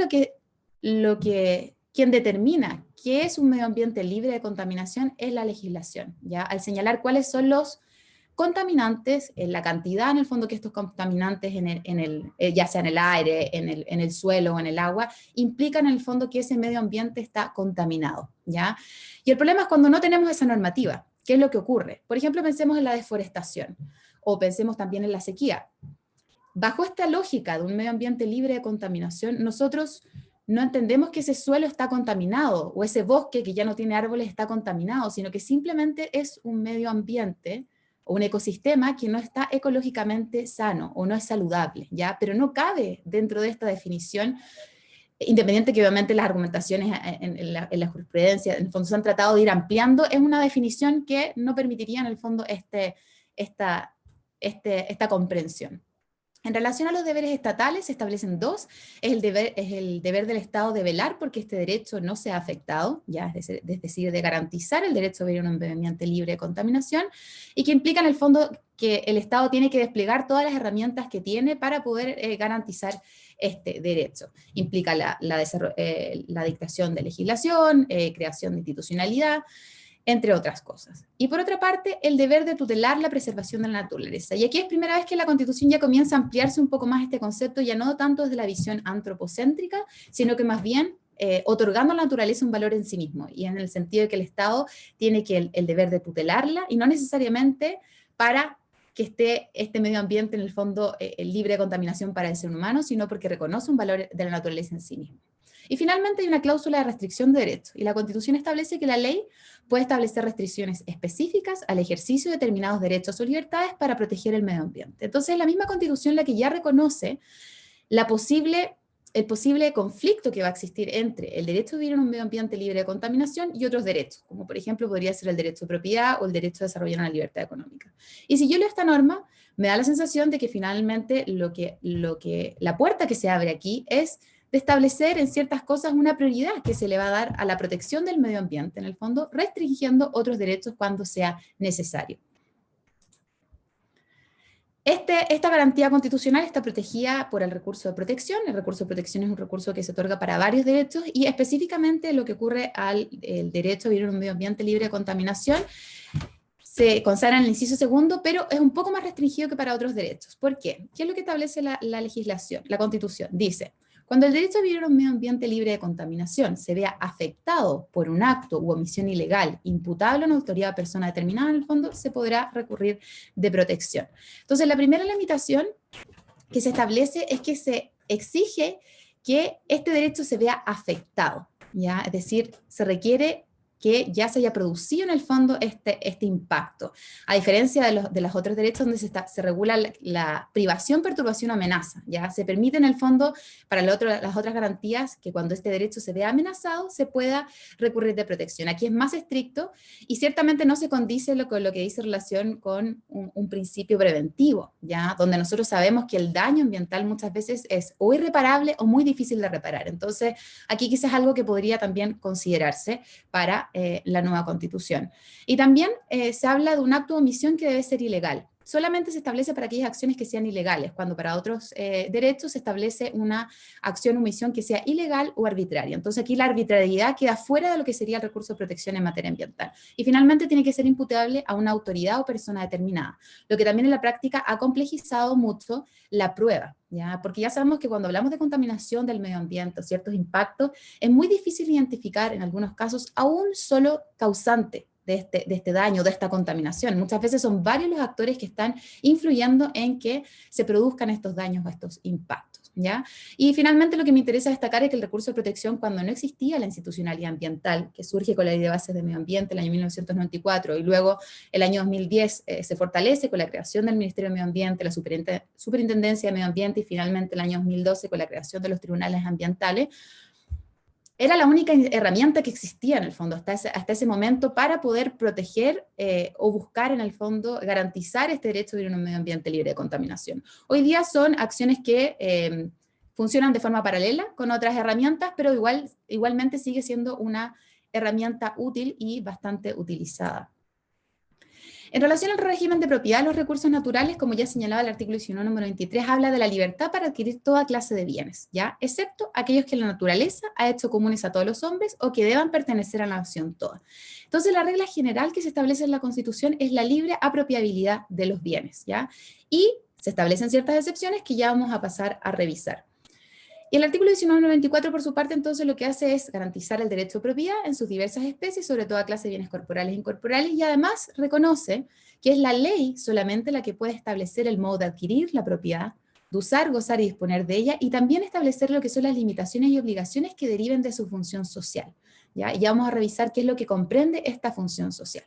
Speaker 5: quien determina qué es un medio ambiente libre de contaminación es la legislación, ¿ya? Al señalar cuáles son los contaminantes, la cantidad en el fondo que estos contaminantes, ya sea en el aire, en el suelo o en el agua, implican en el fondo que ese medio ambiente está contaminado, ¿ya? Y el problema es cuando no tenemos esa normativa. ¿Qué es lo que ocurre? Por ejemplo, pensemos en la deforestación o pensemos también en la sequía. Bajo esta lógica de un medio ambiente libre de contaminación, nosotros no entendemos que ese suelo está contaminado o ese bosque que ya no tiene árboles está contaminado, sino que simplemente es un medio ambiente o un ecosistema que no está ecológicamente sano o no es saludable, ¿ya? Pero no cabe dentro de esta definición, independiente que obviamente las argumentaciones en la jurisprudencia en el fondo se han tratado de ir ampliando, es una definición que no permitiría en el fondo esta comprensión. En relación a los deberes estatales, se establecen dos. Es el deber del Estado de velar porque este derecho no sea afectado, ya es decir, de garantizar el derecho a vivir en un medio ambiente libre de contaminación, y que implica en el fondo que el Estado tiene que desplegar todas las herramientas que tiene para poder garantizar este derecho. Implica la dictación de legislación, creación de institucionalidad, entre otras cosas. Y por otra parte, el deber de tutelar la preservación de la naturaleza. Y aquí es primera vez que la Constitución ya comienza a ampliarse un poco más este concepto, ya no tanto desde la visión antropocéntrica, sino que más bien otorgando a la naturaleza un valor en sí mismo, y en el sentido de que el Estado tiene el deber de tutelarla, y no necesariamente para que esté este medio ambiente en el fondo libre de contaminación para el ser humano, sino porque reconoce un valor de la naturaleza en sí mismo. Y finalmente hay una cláusula de restricción de derechos, y la Constitución establece que la ley puede establecer restricciones específicas al ejercicio de determinados derechos o libertades para proteger el medio ambiente. Entonces es la misma Constitución la que ya reconoce el posible conflicto que va a existir entre el derecho a vivir en un medio ambiente libre de contaminación y otros derechos, como por ejemplo podría ser el derecho de propiedad o el derecho a desarrollar una libertad económica. Y si yo leo esta norma, me da la sensación de que finalmente la puerta que se abre aquí es de establecer en ciertas cosas una prioridad que se le va a dar a la protección del medio ambiente, en el fondo, restringiendo otros derechos cuando sea necesario. Esta garantía constitucional está protegida por el recurso de protección. El recurso de protección es un recurso que se otorga para varios derechos, y específicamente lo que ocurre al derecho a vivir en un medio ambiente libre de contaminación se consagra en el inciso segundo, pero es un poco más restringido que para otros derechos. ¿Por qué? ¿Qué es lo que establece la legislación? La Constitución dice: cuando el derecho a vivir en un medio ambiente libre de contaminación se vea afectado por un acto u omisión ilegal imputable a una autoridad o persona determinada, en el fondo se podrá recurrir de protección. Entonces, la primera limitación que se establece es que se exige que este derecho se vea afectado, ¿ya? Es decir, se requiere que ya se haya producido en el fondo este impacto. A diferencia de los otros derechos donde se regula la privación, perturbación o amenaza, ¿ya? Se permite en el fondo para las otras garantías que cuando este derecho se vea amenazado se pueda recurrir de protección. Aquí es más estricto y ciertamente no se condice con lo que dice relación con un principio preventivo, ¿ya? Donde nosotros sabemos que el daño ambiental muchas veces es o irreparable o muy difícil de reparar. Entonces, aquí quizás es algo que podría también considerarse para la nueva Constitución. Y también se habla de un acto de omisión que debe ser ilegal. Solamente se establece para aquellas acciones que sean ilegales, cuando para otros derechos se establece una acción o omisión que sea ilegal o arbitraria. Entonces aquí la arbitrariedad queda fuera de lo que sería el recurso de protección en materia ambiental. Y finalmente tiene que ser imputable a una autoridad o persona determinada, lo que también en la práctica ha complejizado mucho la prueba, ¿ya? Porque ya sabemos que cuando hablamos de contaminación del medio ambiente, ciertos impactos, es muy difícil identificar en algunos casos a un solo causante de este daño, de esta contaminación. Muchas veces son varios los actores que están influyendo en que se produzcan estos daños o estos impactos, ¿ya? Y finalmente lo que me interesa destacar es que el recurso de protección, cuando no existía la institucionalidad ambiental, que surge con la Ley de Bases del Medio Ambiente el año 1994, y luego el año 2010 se fortalece con la creación del Ministerio de Medio Ambiente, la Superintendencia de Medio Ambiente, y finalmente el año 2012 con la creación de los tribunales ambientales, era la única herramienta que existía en el fondo hasta ese momento para poder proteger o buscar en el fondo garantizar este derecho a vivir en un medio ambiente libre de contaminación. Hoy día son acciones que funcionan de forma paralela con otras herramientas, pero igualmente sigue siendo una herramienta útil y bastante utilizada. En relación al régimen de propiedad de los recursos naturales, como ya señalaba el artículo 19, número 23, habla de la libertad para adquirir toda clase de bienes, ¿ya? Excepto aquellos que la naturaleza ha hecho comunes a todos los hombres o que deban pertenecer a la nación toda. Entonces, la regla general que se establece en la Constitución es la libre apropiabilidad de los bienes, ¿ya? Y se establecen ciertas excepciones que ya vamos a pasar a revisar. Y el artículo 1994, por su parte, entonces lo que hace es garantizar el derecho de propiedad en sus diversas especies, sobre toda clase de bienes corporales e incorporales, y además reconoce que es la ley solamente la que puede establecer el modo de adquirir la propiedad, de usar, gozar y disponer de ella, y también establecer lo que son las limitaciones y obligaciones que deriven de su función social, ¿ya? Y ya vamos a revisar qué es lo que comprende esta función social.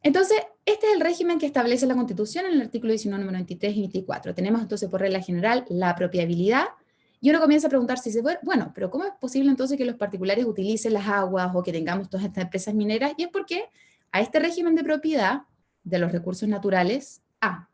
Speaker 5: Entonces, este es el régimen que establece la Constitución en el artículo 19, número 23 y 24. Tenemos entonces por regla general la apropiabilidad, y uno comienza a preguntarse, bueno, pero ¿cómo es posible entonces que los particulares utilicen las aguas o que tengamos todas estas empresas mineras? Y es porque a este régimen de propiedad de los recursos naturales, a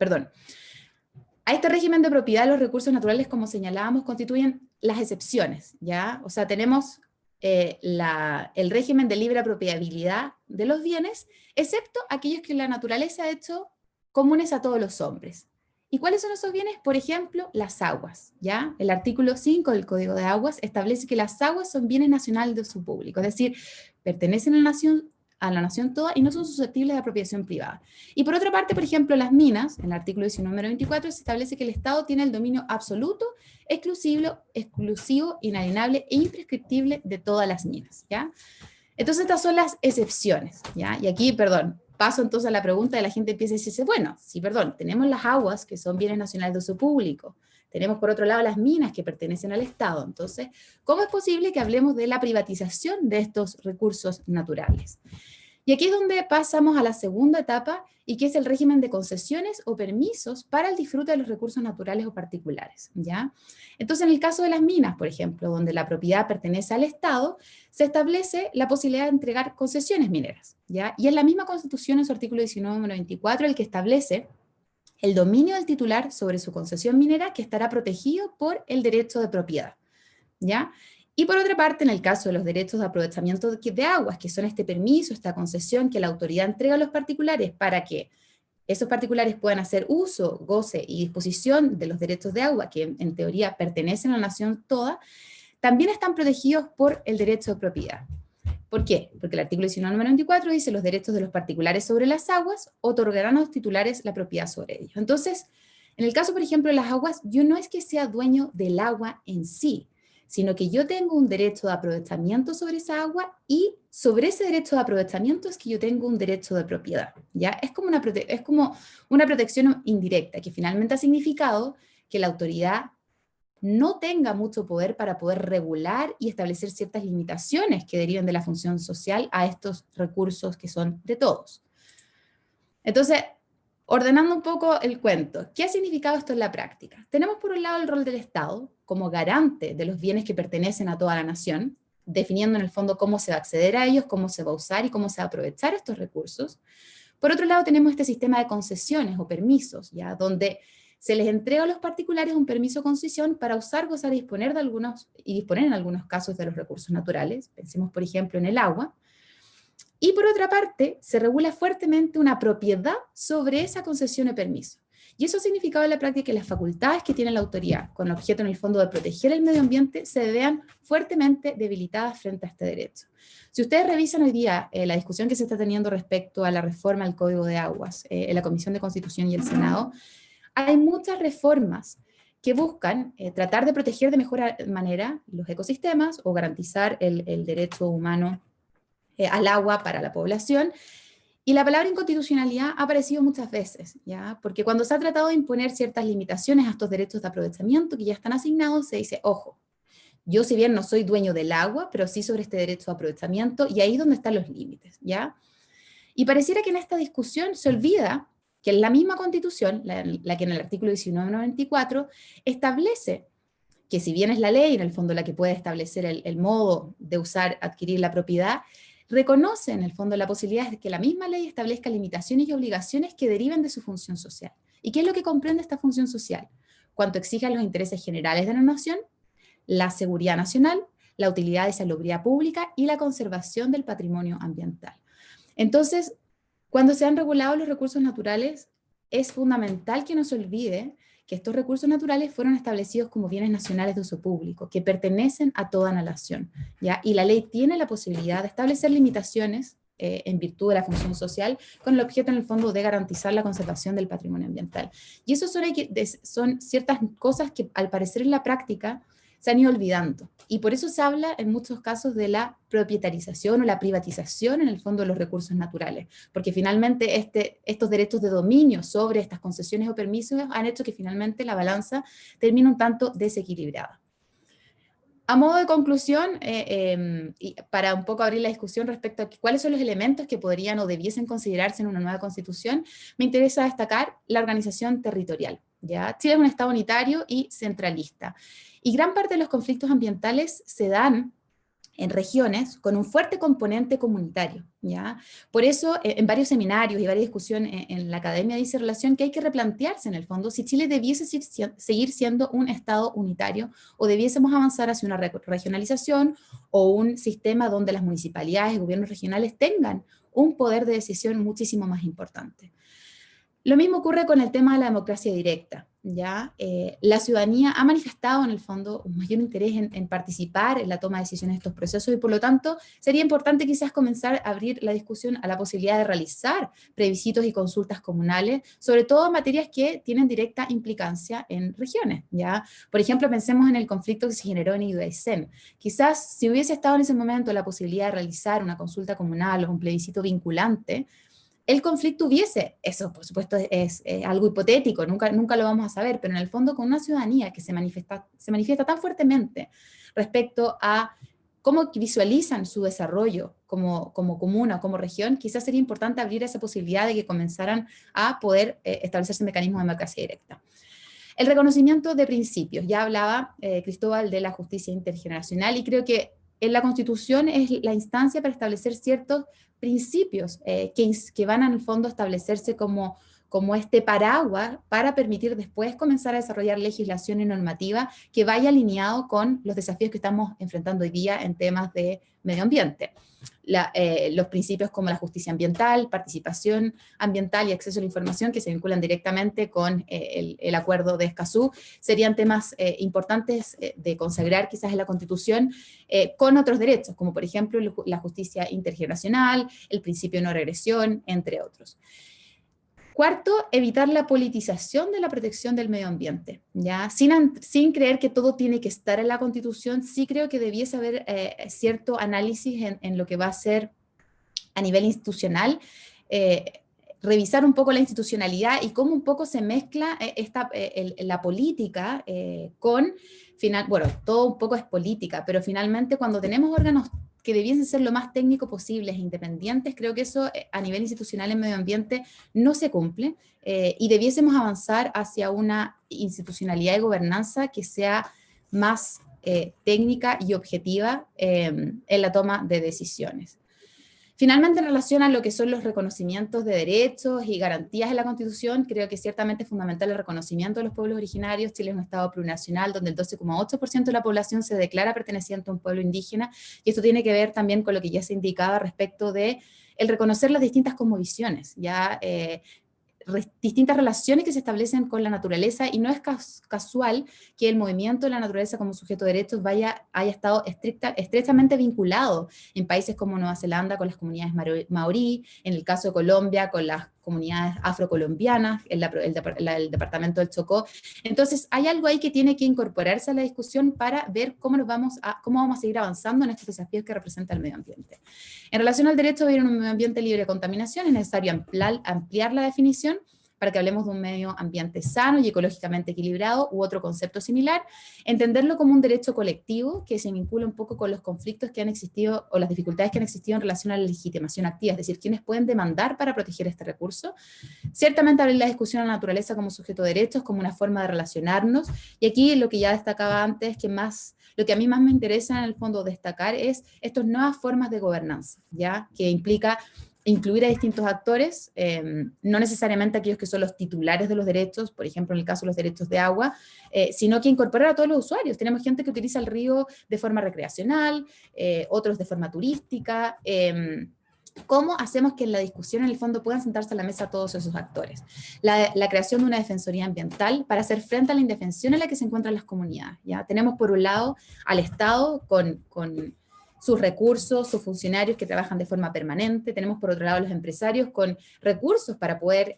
Speaker 5: este régimen de propiedad de los recursos naturales, como señalábamos, constituyen las excepciones, ¿ya? O sea, tenemos el régimen de libre apropiabilidad de los bienes, excepto aquellos que la naturaleza ha hecho comunes a todos los hombres. ¿Y cuáles son esos bienes? Por ejemplo, las aguas, ¿ya? El artículo 5 del Código de Aguas establece que las aguas son bienes nacionales de uso público, es decir, pertenecen a la nación toda y no son susceptibles de apropiación privada. Y por otra parte, por ejemplo, las minas, en el artículo 19, número 24, se establece que el Estado tiene el dominio absoluto, exclusivo, inalienable e imprescriptible de todas las minas, ¿ya? Entonces estas son las excepciones, ¿ya? Y aquí, paso entonces a la pregunta de la gente empieza a decirse, bueno, sí, tenemos las aguas que son bienes nacionales de uso público, tenemos por otro lado las minas que pertenecen al Estado, entonces, ¿cómo es posible que hablemos de la privatización de estos recursos naturales? Y aquí es donde pasamos a la segunda etapa, y que es el régimen de concesiones o permisos para el disfrute de los recursos naturales o particulares, ¿ya? Entonces, en el caso de las minas, por ejemplo, donde la propiedad pertenece al Estado, se establece la posibilidad de entregar concesiones mineras, ¿ya? Y es la misma Constitución en su artículo 19, número 24, el que establece el dominio del titular sobre su concesión minera, que estará protegido por el derecho de propiedad, ¿ya? Y por otra parte, en el caso de los derechos de aprovechamiento de aguas, que son este permiso, esta concesión que la autoridad entrega a los particulares para que esos particulares puedan hacer uso, goce y disposición de los derechos de agua, que en teoría pertenecen a la nación toda, también están protegidos por el derecho de propiedad. ¿Por qué? Porque el artículo 19, número 24 dice los derechos de los particulares sobre las aguas otorgarán a los titulares la propiedad sobre ellos. Entonces, en el caso, por ejemplo, de las aguas, yo no es que sea dueño del agua en sí, sino que yo tengo un derecho de aprovechamiento sobre esa agua, y sobre ese derecho de aprovechamiento es que yo tengo un derecho de propiedad, ¿ya? Es como una protección indirecta, que finalmente ha significado que la autoridad no tenga mucho poder para poder regular y establecer ciertas limitaciones que deriven de la función social a estos recursos que son de todos. Entonces, ordenando un poco el cuento, ¿qué ha significado esto en la práctica? Tenemos por un lado el rol del Estado como garante de los bienes que pertenecen a toda la nación, definiendo en el fondo cómo se va a acceder a ellos, cómo se va a usar y cómo se va a aprovechar estos recursos. Por otro lado, tenemos este sistema de concesiones o permisos, ¿ya? Donde se les entrega a los particulares un permiso de concesión para usar, gozar y disponer en algunos casos de los recursos naturales. Pensemos, por ejemplo, en el agua. Y por otra parte, se regula fuertemente una propiedad sobre esa concesión o permiso. Y eso ha significado en la práctica que las facultades que tiene la autoridad, con el objeto en el fondo de proteger el medio ambiente, se vean fuertemente debilitadas frente a este derecho. Si ustedes revisan hoy día la discusión que se está teniendo respecto a la reforma al Código de Aguas en la Comisión de Constitución y el Senado, hay muchas reformas que buscan tratar de proteger de mejor manera los ecosistemas o garantizar el derecho humano al agua para la población. Y la palabra inconstitucionalidad ha aparecido muchas veces, ¿ya? Porque cuando se ha tratado de imponer ciertas limitaciones a estos derechos de aprovechamiento que ya están asignados, se dice, ojo, yo si bien no soy dueño del agua, pero sí sobre este derecho de aprovechamiento, y ahí es donde están los límites, ¿ya? Y pareciera que en esta discusión se olvida que en la misma Constitución, la que en el artículo 1994, establece que si bien es la ley, en el fondo la que puede establecer el modo de usar, adquirir la propiedad, reconoce en el fondo la posibilidad de que la misma ley establezca limitaciones y obligaciones que deriven de su función social. ¿Y qué es lo que comprende esta función social? Cuanto exijan los intereses generales de la nación, la seguridad nacional, la utilidad y salubridad pública y la conservación del patrimonio ambiental. Entonces, cuando se han regulado los recursos naturales, es fundamental que no se olvide que estos recursos naturales fueron establecidos como bienes nacionales de uso público, que pertenecen a toda la nación, ¿ya? Y la ley tiene la posibilidad de establecer limitaciones en virtud de la función social, con el objeto en el fondo de garantizar la conservación del patrimonio ambiental. Y eso son ciertas cosas que al parecer en la práctica se han ido olvidando. Y por eso se habla en muchos casos de la propietarización o la privatización en el fondo de los recursos naturales, porque finalmente estos derechos de dominio sobre estas concesiones o permisos han hecho que finalmente la balanza termine un tanto desequilibrada. A modo de conclusión, y para un poco abrir la discusión respecto a cuáles son los elementos que podrían o debiesen considerarse en una nueva constitución, me interesa destacar la organización territorial, ¿ya? Chile es un Estado unitario y centralista, y gran parte de los conflictos ambientales se dan en regiones con un fuerte componente comunitario, ¿ya? Por eso, en varios seminarios y varias discusiones en la academia dice relación que hay que replantearse en el fondo si Chile debiese seguir siendo un Estado unitario o debiésemos avanzar hacia una regionalización o un sistema donde las municipalidades y gobiernos regionales tengan un poder de decisión muchísimo más importante. Lo mismo ocurre con el tema de la democracia directa, ¿ya? La ciudadanía ha manifestado en el fondo un mayor interés en participar en la toma de decisiones de estos procesos y por lo tanto sería importante quizás comenzar a abrir la discusión a la posibilidad de realizar plebiscitos y consultas comunales, sobre todo en materias que tienen directa implicancia en regiones, ¿ya? Por ejemplo, pensemos en el conflicto que se generó en Ituzaingó. Quizás si hubiese estado en ese momento la posibilidad de realizar una consulta comunal o un plebiscito vinculante, el conflicto hubiese, eso por supuesto es algo hipotético, nunca lo vamos a saber, pero en el fondo con una ciudadanía que se manifiesta tan fuertemente respecto a cómo visualizan su desarrollo como comuna o como región, quizás sería importante abrir esa posibilidad de que comenzaran a poder establecerse mecanismos de democracia directa. El reconocimiento de principios, ya hablaba Cristóbal de la justicia intergeneracional y creo que en la Constitución es la instancia para establecer ciertos principios que van en el fondo a establecerse como este paraguas para permitir después comenzar a desarrollar legislación y normativa que vaya alineado con los desafíos que estamos enfrentando hoy día en temas de medio ambiente. Los principios como la justicia ambiental, participación ambiental y acceso a la información que se vinculan directamente con el acuerdo de Escazú serían temas importantes de consagrar quizás en la Constitución con otros derechos, como por ejemplo la justicia intergeneracional, el principio de no regresión, entre otros. Cuarto, evitar la politización de la protección del medio ambiente, ¿ya? Sin creer que todo tiene que estar en la Constitución, sí creo que debiese haber cierto análisis en lo que va a ser a nivel institucional, revisar un poco la institucionalidad y cómo un poco se mezcla la política con bueno, todo un poco es política, pero finalmente cuando tenemos órganos que debiesen ser lo más técnico posibles e independientes, creo que eso a nivel institucional en medio ambiente no se cumple, y debiésemos avanzar hacia una institucionalidad de gobernanza que sea más técnica y objetiva en la toma de decisiones. Finalmente, en relación a lo que son los reconocimientos de derechos y garantías en la Constitución, creo que ciertamente es fundamental el reconocimiento de los pueblos originarios. Chile es un estado plurinacional donde el 12,8% de la población se declara perteneciente a un pueblo indígena, y esto tiene que ver también con lo que ya se indicaba respecto de el reconocer las distintas cosmovisiones, ya distintas relaciones que se establecen con la naturaleza, y no es casual que el movimiento de la naturaleza como sujeto de derechos haya estado estrechamente vinculado en países como Nueva Zelanda con las comunidades maorí, en el caso de Colombia con las comunidades afrocolombianas, el departamento del Chocó. Entonces hay algo ahí que tiene que incorporarse a la discusión para ver cómo vamos a seguir avanzando en estos desafíos que representa el medio ambiente. En relación al derecho a vivir en un medio ambiente libre de contaminación, es necesario ampliar la definición para que hablemos de un medio ambiente sano y ecológicamente equilibrado, u otro concepto similar, entenderlo como un derecho colectivo que se vincula un poco con los conflictos que han existido o las dificultades que han existido en relación a la legitimación activa, es decir, quiénes pueden demandar para proteger este recurso. Ciertamente abrir la discusión a la naturaleza como sujeto de derechos, como una forma de relacionarnos, y aquí lo que ya destacaba antes, lo que a mí más me interesa en el fondo destacar es estas nuevas formas de gobernanza, ¿ya? Que implica incluir a distintos actores, no necesariamente aquellos que son los titulares de los derechos, por ejemplo en el caso de los derechos de agua, sino que incorporar a todos los usuarios. Tenemos gente que utiliza el río de forma recreacional, otros de forma turística. ¿Cómo hacemos que en la discusión, en el fondo, puedan sentarse a la mesa todos esos actores? La creación de una defensoría ambiental para hacer frente a la indefensión en la que se encuentran las comunidades, ¿ya? Tenemos por un lado al Estado con sus recursos, sus funcionarios que trabajan de forma permanente. Tenemos por otro lado los empresarios con recursos para poder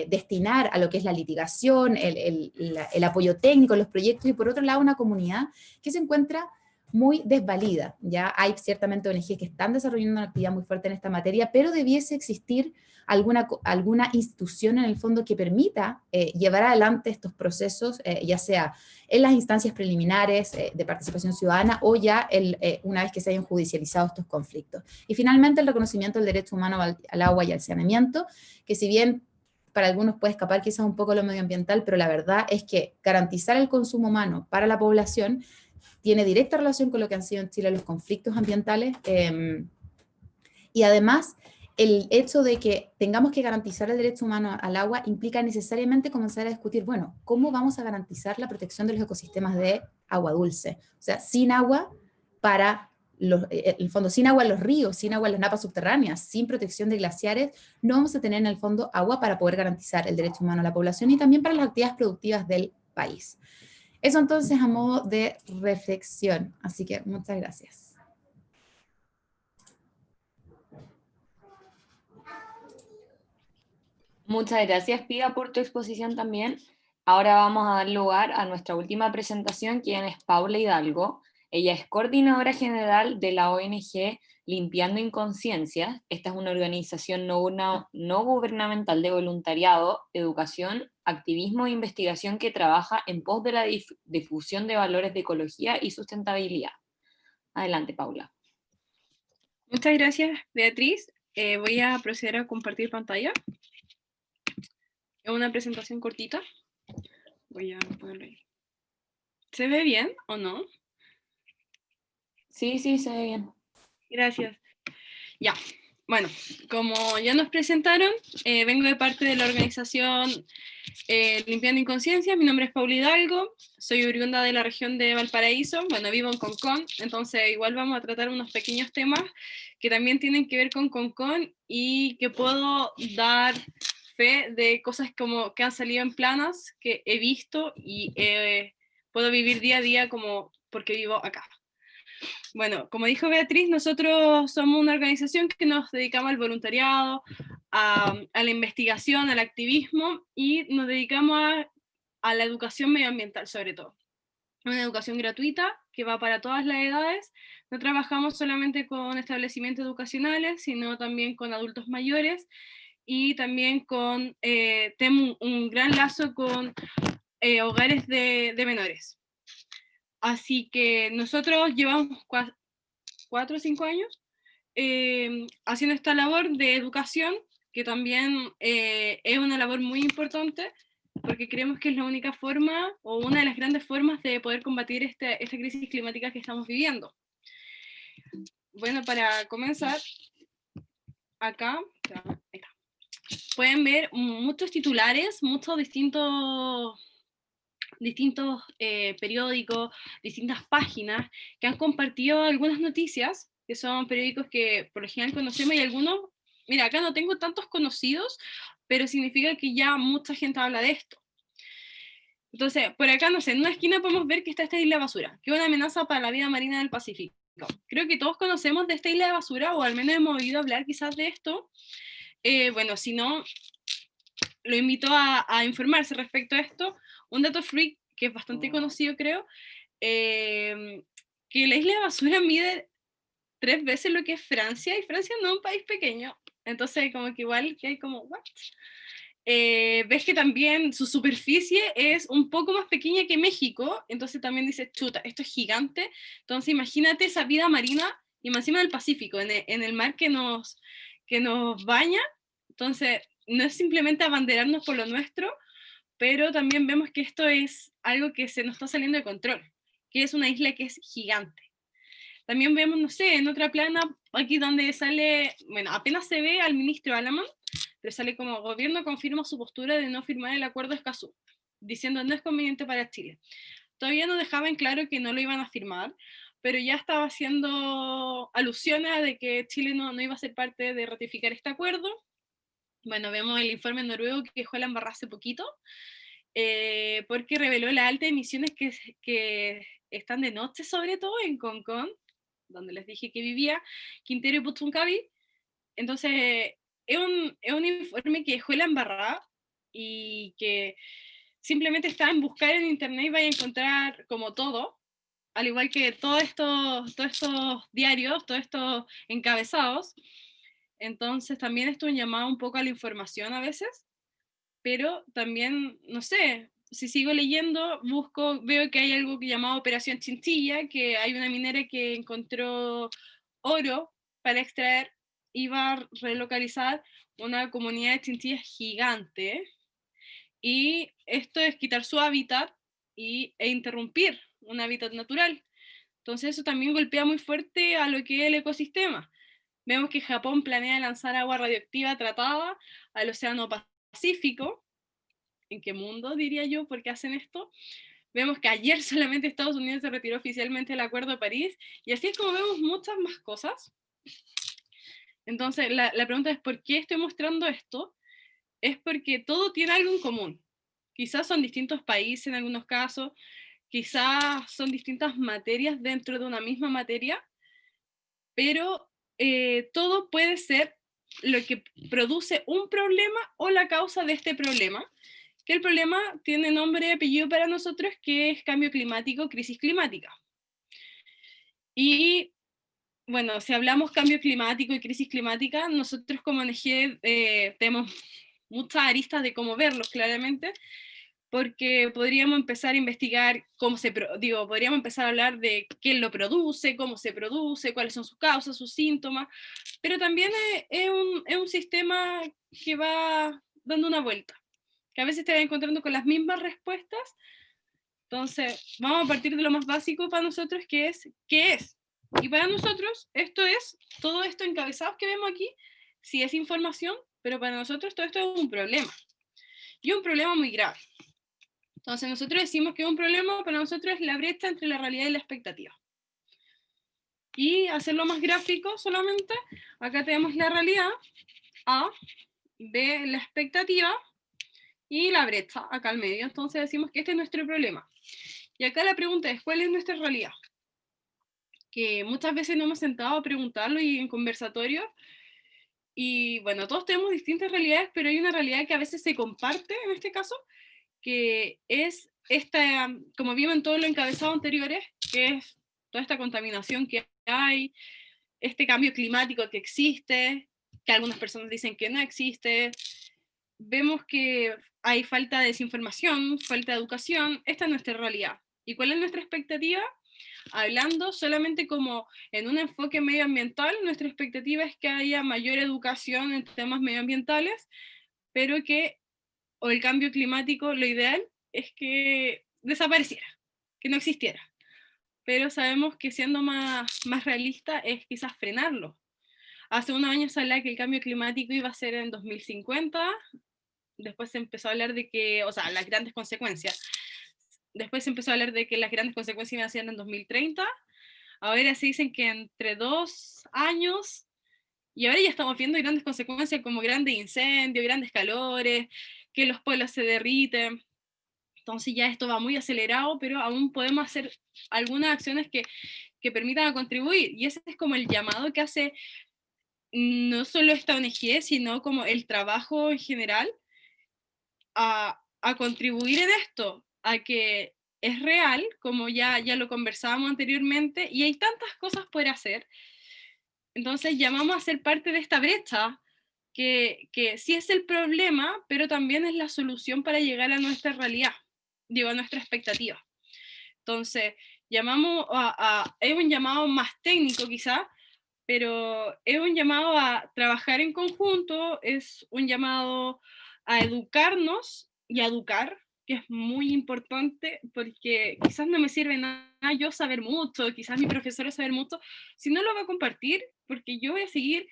Speaker 5: destinar a lo que es la litigación, el apoyo técnico en los proyectos, y por otro lado una comunidad que se encuentra muy desvalida. Ya hay ciertamente ONG que están desarrollando una actividad muy fuerte en esta materia, pero debiese existir alguna institución en el fondo que permita llevar adelante estos procesos, ya sea en las instancias preliminares de participación ciudadana o ya una vez que se hayan judicializado estos conflictos. Y finalmente el reconocimiento del derecho humano al agua y al saneamiento, que si bien para algunos puede escapar quizás un poco lo medioambiental, pero la verdad es que garantizar el consumo humano para la población tiene directa relación con lo que han sido en Chile los conflictos ambientales, y además el hecho de que tengamos que garantizar el derecho humano al agua implica necesariamente comenzar a discutir, bueno, ¿cómo vamos a garantizar la protección de los ecosistemas de agua dulce? O sea, sin agua en el fondo, sin agua en los ríos, sin agua en las napas subterráneas, sin protección de glaciares, no vamos a tener en el fondo agua para poder garantizar el derecho humano a la población y también para las actividades productivas del país. Eso entonces a modo de reflexión, así que muchas gracias.
Speaker 3: Muchas gracias, Pía, por tu exposición también. Ahora vamos a dar lugar a nuestra última presentación, quien es Paula Hidalgo. Ella es coordinadora general de la ONG Limpiando Inconsciencias. Esta es una organización no gubernamental de voluntariado, educación, activismo e investigación que trabaja en pos de la difusión de valores de ecología y sustentabilidad. Adelante, Paula.
Speaker 6: Muchas gracias, Beatriz. Voy a proceder a compartir pantalla. Es una presentación cortita. Voy a ponerlo ahí. ¿Se ve bien o no?
Speaker 3: Sí, se ve bien.
Speaker 6: Gracias. Ya. Bueno, como ya nos presentaron, vengo de parte de la organización Limpiando Inconsciencias. Mi nombre es Paula Hidalgo, soy oriunda de la región de Valparaíso. Bueno, vivo en Concón, entonces igual vamos a tratar unos pequeños temas que también tienen que ver con Concón y que puedo dar fe de cosas como que han salido en planas, que he visto y puedo vivir día a día como porque vivo acá. Bueno, como dijo Beatriz, nosotros somos una organización que nos dedicamos al voluntariado, a la investigación, al activismo, y nos dedicamos a la educación medioambiental sobre todo. Una educación gratuita que va para todas las edades. No trabajamos solamente con establecimientos educacionales, sino también con adultos mayores, y también tenemos un gran lazo con hogares de menores. Así que nosotros llevamos 4 o 5 años haciendo esta labor de educación, que también es una labor muy importante, porque creemos que es la única forma, o una de las grandes formas de poder combatir esta crisis climática que estamos viviendo. Bueno, para comenzar, acá, ahí está, pueden ver muchos titulares, muchos distintos periódicos, distintas páginas que han compartido algunas noticias, que son periódicos que por lo general conocemos, y algunos, mira, acá no tengo tantos conocidos, pero significa que ya mucha gente habla de esto. Entonces, por acá, no sé, en una esquina podemos ver que está esta isla de basura, que es una amenaza para la vida marina del Pacífico. Creo que todos conocemos de esta isla de basura, o al menos hemos oído hablar quizás de esto. Bueno, si no, lo invito a informarse respecto a esto. Un dato freak que es bastante conocido, creo, que la isla de basura mide 3 veces lo que es Francia, y Francia no es un país pequeño. Entonces, como que igual que hay como, ¿what? Ves que también su superficie es un poco más pequeña que México, entonces también dices, chuta, esto es gigante. Entonces imagínate esa vida marina, y más encima del Pacífico, en el mar que nos baña. Entonces, no es simplemente abanderarnos por lo nuestro, pero también vemos que esto es algo que se nos está saliendo de control, que es una isla que es gigante. También vemos, no sé, en otra plana, aquí donde sale, bueno, apenas se ve al ministro Alamán, pero sale como: gobierno confirma su postura de no firmar el acuerdo de Escazú, diciendo no es conveniente para Chile. Todavía no dejaban claro que no lo iban a firmar, pero ya estaba haciendo alusiones a de que Chile no iba a ser parte de ratificar este acuerdo. Bueno, vemos el informe noruego que dejó la embarrada hace poquito, porque reveló las altas emisiones que están de noche, sobre todo en Concón, donde les dije que vivía, Quintero y Puchuncaví. Entonces, es un informe que dejó la embarrada, y que simplemente está en buscar en internet y vaya a encontrar como todo, al igual que todos estos diarios, todos estos encabezados. Entonces también esto es un llamado un poco a la información a veces, pero también, no sé, si sigo leyendo, veo que hay algo llamado Operación Chinchilla, que hay una minera que encontró oro para extraer y va a relocalizar una comunidad de chinchillas gigante, y esto es quitar su hábitat e interrumpir un hábitat natural. Entonces eso también golpea muy fuerte a lo que es el ecosistema. Vemos que Japón planea lanzar agua radioactiva tratada al Océano Pacífico. ¿En qué mundo, diría yo, por qué hacen esto? Vemos que ayer solamente Estados Unidos se retiró oficialmente del Acuerdo de París, y así es como vemos muchas más cosas. Entonces, la pregunta es, ¿por qué estoy mostrando esto? Es porque todo tiene algo en común. Quizás son distintos países en algunos casos, quizás son distintas materias dentro de una misma materia, pero todo puede ser lo que produce un problema o la causa de este problema, que el problema tiene nombre y apellido para nosotros, que es cambio climático, crisis climática. Y bueno, si hablamos cambio climático y crisis climática, nosotros como ONG tenemos muchas aristas de cómo verlos claramente, porque podríamos empezar a investigar podríamos empezar a hablar de quién lo produce, cómo se produce, cuáles son sus causas, sus síntomas, pero también es un sistema que va dando una vuelta, que a veces te vas encontrando con las mismas respuestas. Entonces, vamos a partir de lo más básico para nosotros, que es, ¿qué es? Y para nosotros, todo esto encabezado que vemos aquí, sí es información, pero para nosotros todo esto es un problema, y un problema muy grave. Entonces nosotros decimos que un problema para nosotros es la brecha entre la realidad y la expectativa. Y hacerlo más gráfico solamente, acá tenemos la realidad, A, B, la expectativa, y la brecha acá al medio. Entonces decimos que este es nuestro problema. Y acá la pregunta es, ¿cuál es nuestra realidad? Que muchas veces no hemos sentado a preguntarlo y en conversatorio. Y bueno, todos tenemos distintas realidades, pero hay una realidad que a veces se comparte en este caso, que es esta, como vimos en todos los encabezados anteriores, que es toda esta contaminación que hay, este cambio climático que existe, que algunas personas dicen que no existe. Vemos que hay falta de desinformación, falta de educación. Esta es nuestra realidad. ¿Y cuál es nuestra expectativa? Hablando solamente como en un enfoque medioambiental, nuestra expectativa es que haya mayor educación en temas medioambientales, pero que, o el cambio climático, lo ideal es que desapareciera, que no existiera. Pero sabemos que siendo más realista es quizás frenarlo. Hace unos años se hablaba que el cambio climático iba a ser en 2050, después se empezó a hablar de que, o sea, las grandes consecuencias, después se empezó a hablar de que las grandes consecuencias iban a ser en 2030, ahora se dicen que entre 2 años, y ahora ya estamos viendo grandes consecuencias como grandes incendios, grandes calores, que los polos se derriten. Entonces ya esto va muy acelerado, pero aún podemos hacer algunas acciones que permitan contribuir. Y ese es como el llamado que hace no solo esta ONG, sino como el trabajo en general a contribuir en esto, a que es real, como ya lo conversábamos anteriormente, y hay tantas cosas por hacer. Entonces llamamos a ser parte de esta brecha, que sí es el problema, pero también es la solución para llegar a nuestra realidad, digo, a nuestra expectativa. Entonces, llamamos es un llamado más técnico quizá, pero es un llamado a trabajar en conjunto, es un llamado a educarnos y a educar, que es muy importante, porque quizás no me sirve nada yo saber mucho, quizás mi profesor saber mucho, si no lo va a compartir, porque yo voy a seguir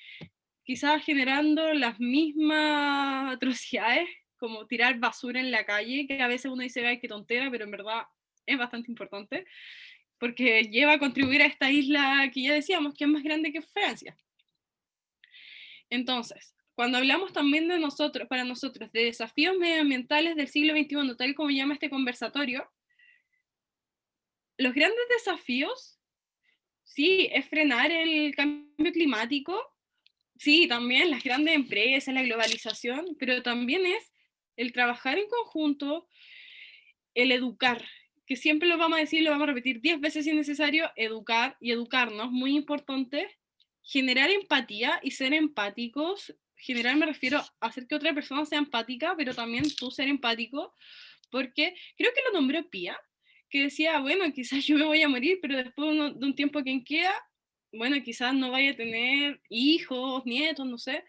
Speaker 6: quizás generando las mismas atrocidades, como tirar basura en la calle, que a veces uno dice, ay, qué tontera, pero en verdad es bastante importante, porque lleva a contribuir a esta isla que ya decíamos que es más grande que Francia. Entonces, cuando hablamos también de nosotros, para nosotros, de desafíos medioambientales del siglo XXI, tal como llama este conversatorio, los grandes desafíos, sí, es frenar el cambio climático, sí, también las grandes empresas, la globalización, pero también es el trabajar en conjunto, el educar, que siempre lo vamos a decir, lo vamos a repetir 10 veces si es necesario, educar y educarnos, muy importante, generar empatía y ser empáticos. General me refiero a hacer que otra persona sea empática, pero también tú ser empático, porque creo que lo nombró Pía, que decía, bueno, quizás yo me voy a morir, pero después de un tiempo quien queda, bueno, quizás no vaya a tener hijos, nietos, no sé,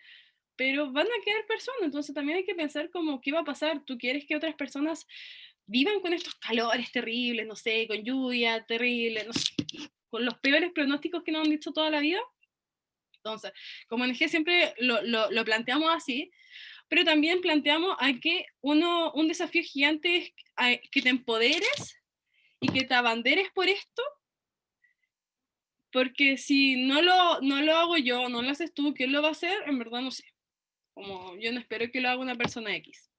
Speaker 6: pero van a quedar personas, entonces también hay que pensar como qué va a pasar. ¿Tú quieres que otras personas vivan con estos calores terribles, no sé, con lluvia terrible, no sé, con los peores pronósticos que nos han dicho toda la vida? Entonces, como ONG siempre lo planteamos así, pero también planteamos a que un desafío gigante es que te empoderes y que te abanderes por esto, porque si no lo hago yo, no lo haces tú, ¿quién lo va a hacer? En verdad no sé. Como yo no espero que lo haga una persona X.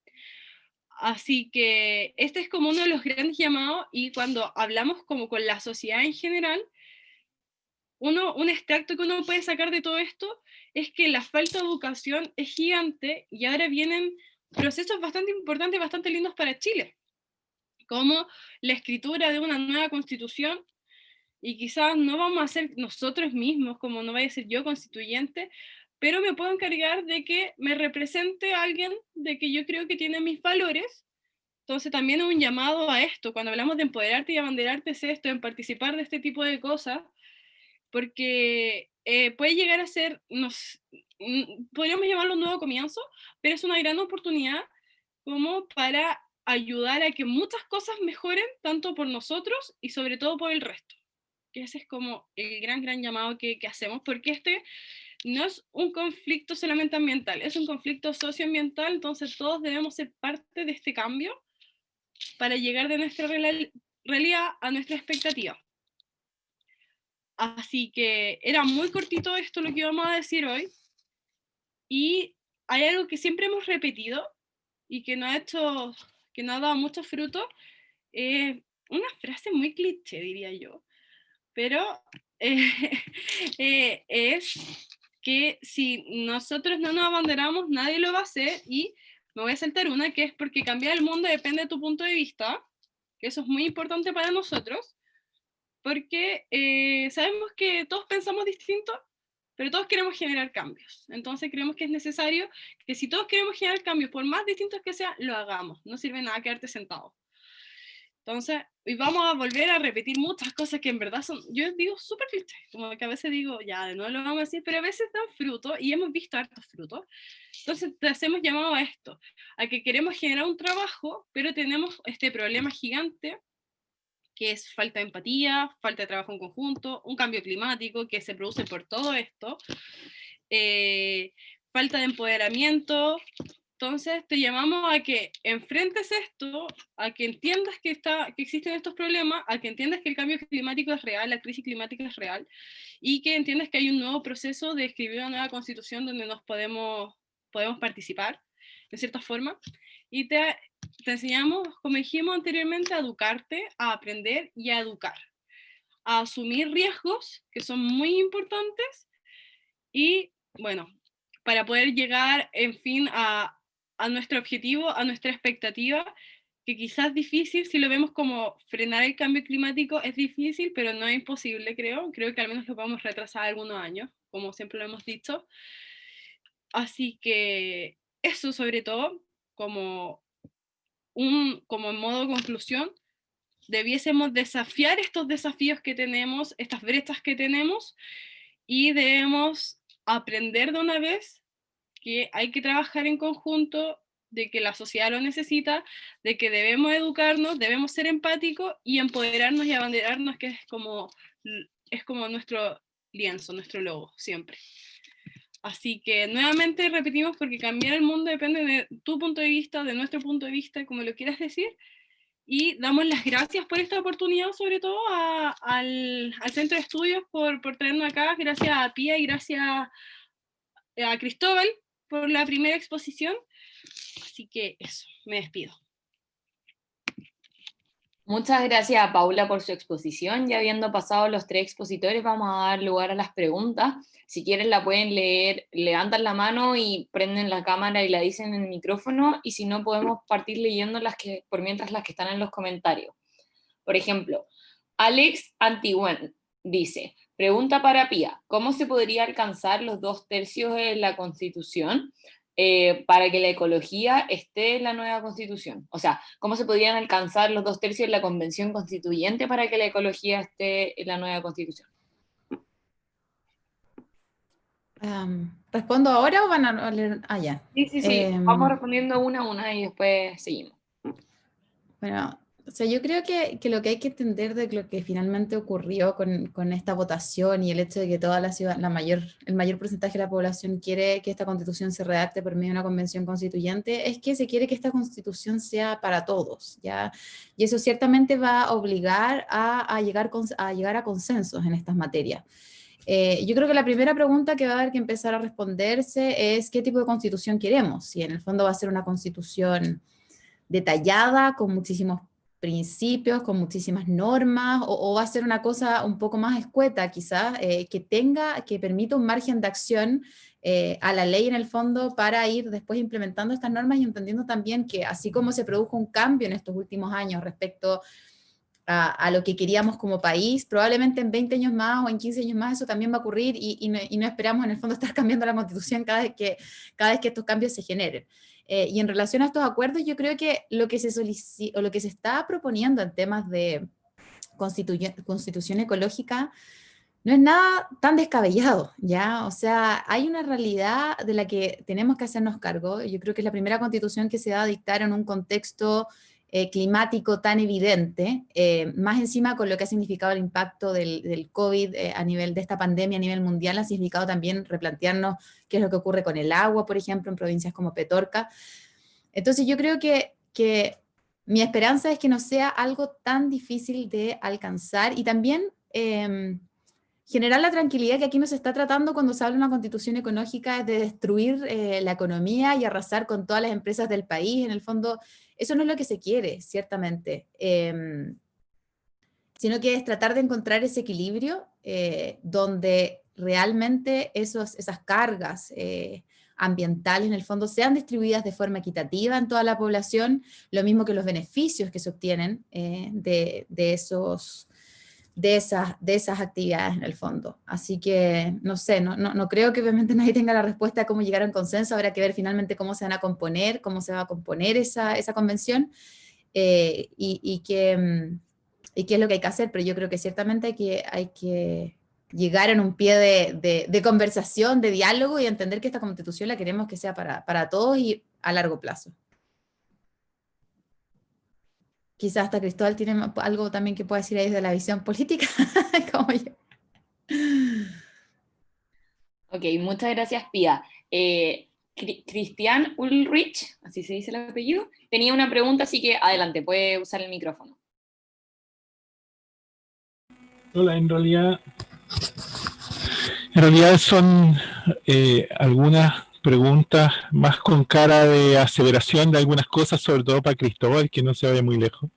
Speaker 6: Así que este es como uno de los grandes llamados, y cuando hablamos como con la sociedad en general, un extracto que uno puede sacar de todo esto es que la falta de educación es gigante y ahora vienen procesos bastante importantes y bastante lindos para Chile, como la escritura de una nueva constitución, y quizás no vamos a ser nosotros mismos, como no vaya a ser yo constituyente, pero me puedo encargar de que me represente alguien de que yo creo que tiene mis valores. Entonces también es un llamado a esto, cuando hablamos de empoderarte y abanderarte, es esto, en participar de este tipo de cosas, porque puede llegar a ser, podríamos llamarlo un nuevo comienzo, pero es una gran oportunidad como para ayudar a que muchas cosas mejoren, tanto por nosotros y sobre todo por el resto. Que ese es como el gran llamado que hacemos, porque este no es un conflicto solamente ambiental, es un conflicto socioambiental, entonces todos debemos ser parte de este cambio para llegar de nuestra realidad a nuestra expectativa. Así que era muy cortito esto lo que íbamos a decir hoy, y hay algo que siempre hemos repetido y que nos ha dado mucho fruto, una frase muy cliché diría yo, pero es que si nosotros no nos abanderamos, nadie lo va a hacer, y me voy a saltar una, que es porque cambiar el mundo depende de tu punto de vista, que eso es muy importante para nosotros, porque sabemos que todos pensamos distinto, pero todos queremos generar cambios. Entonces creemos que es necesario que si todos queremos generar cambios, por más distintos que sean, lo hagamos. No sirve nada quedarte sentado. Entonces, y vamos a volver a repetir muchas cosas que en verdad son, yo digo, súper clichés, como que a veces digo, ya, de nuevo lo vamos a decir, pero a veces dan fruto, y hemos visto hartos frutos. Entonces, te hacemos llamado a esto, a que queremos generar un trabajo, pero tenemos este problema gigante, que es falta de empatía, falta de trabajo en conjunto, un cambio climático que se produce por todo esto, falta de empoderamiento. Entonces te llamamos a que enfrentes esto, a que entiendas que existen estos problemas, a que entiendas que el cambio climático es real, la crisis climática es real, y que entiendas que hay un nuevo proceso de escribir una nueva constitución donde nos podemos participar, de cierta forma, y te enseñamos, como dijimos anteriormente, a educarte, a aprender y a educar, a asumir riesgos que son muy importantes y, bueno, para poder llegar, en fin, a nuestro objetivo, a nuestra expectativa, que quizás es difícil, si lo vemos como frenar el cambio climático, es difícil, pero no es imposible, creo que al menos lo podemos retrasar algunos años, como siempre lo hemos dicho. Así que eso sobre todo, como en modo conclusión, debiésemos desafiar estos desafíos que tenemos, estas brechas que tenemos, y debemos aprender de una vez que hay que trabajar en conjunto, de que la sociedad lo necesita, de que debemos educarnos, debemos ser empáticos y empoderarnos y abanderarnos, que es como nuestro lienzo, nuestro logo, siempre. Así que nuevamente repetimos, porque cambiar el mundo depende de tu punto de vista, de nuestro punto de vista, como lo quieras decir, y damos las gracias por esta oportunidad, sobre todo al Centro de Estudios por traernos acá, gracias a Pía y gracias a Cristóbal por la primera exposición. Así que eso, me despido.
Speaker 3: Muchas gracias a Paula por su exposición. Ya habiendo pasado los 3 expositores, vamos a dar lugar a las preguntas. Si quieren la pueden leer, levantan la mano y prenden la cámara y la dicen en el micrófono, y si no podemos partir leyendo por mientras las que están en los comentarios. Por ejemplo, Alex Antigüen dice, pregunta para Pía, ¿cómo se podría alcanzar los 2/3 de la Constitución para que la ecología esté en la nueva Constitución? O sea, ¿cómo se podrían alcanzar los 2/3 de la Convención Constituyente para que la ecología esté en la nueva Constitución?
Speaker 5: ¿Respondo ahora o van a leer? Ah, ya.
Speaker 3: Sí. Vamos respondiendo una a una y después seguimos.
Speaker 5: Bueno, o sea, yo creo que lo que hay que entender de lo que finalmente ocurrió con esta votación y el hecho de que toda la ciudad, el mayor porcentaje de la población quiere que esta constitución se redacte por medio de una convención constituyente, es que se quiere que esta constitución sea para todos, ¿ya? Y eso ciertamente va a obligar a llegar a consensos en estas materias. Yo creo que la primera pregunta que va a haber que empezar a responderse es ¿qué tipo de constitución queremos? Si en el fondo va a ser una constitución detallada, con muchísimos principios, con muchísimas normas, o va a ser una cosa un poco más escueta quizás, que permita un margen de acción a la ley en el fondo para ir después implementando estas normas y entendiendo también que así como se produjo un cambio en estos últimos años respecto a lo que queríamos como país, probablemente en 20 años más o en 15 años más eso también va a ocurrir y no esperamos en el fondo estar cambiando la Constitución cada vez que estos cambios se generen. Y en relación a estos acuerdos, yo creo que lo que se está proponiendo en temas de constitución ecológica no es nada tan descabellado, ¿ya? O sea, hay una realidad de la que tenemos que hacernos cargo. Yo creo que es la primera constitución que se va a dictar en un contexto climático tan evidente, más encima con lo que ha significado el impacto del COVID a nivel de esta pandemia a nivel mundial, ha significado también replantearnos qué es lo que ocurre con el agua, por ejemplo, en provincias como Petorca. Entonces yo creo que mi esperanza es que no sea algo tan difícil de alcanzar y también generar la tranquilidad que aquí no se está tratando cuando se habla de una constitución ecológica de destruir la economía y arrasar con todas las empresas del país. En el fondo, eso no es lo que se quiere, ciertamente, sino que es tratar de encontrar ese equilibrio donde realmente esas cargas ambientales en el fondo sean distribuidas de forma equitativa en toda la población, lo mismo que los beneficios que se obtienen de esas actividades en el fondo. Así que, no sé, no creo que obviamente nadie tenga la respuesta a cómo llegar a un consenso, habrá que ver finalmente cómo se va a componer esa convención, y qué es lo que hay que hacer, pero yo creo que ciertamente hay que llegar en un pie de conversación, de diálogo y entender que esta constitución la queremos que sea para todos y a largo plazo. Quizás hasta Cristóbal tiene algo también que pueda decir ahí de la visión política, como yo.
Speaker 3: Ok, muchas gracias, Pía. Cristian Ulrich, así se dice el apellido, tenía una pregunta, así que adelante, puede usar el micrófono.
Speaker 7: Hola, en realidad son algunas preguntas más con cara de aseveración de algunas cosas, sobre todo para Cristóbal, que no se vaya muy lejos.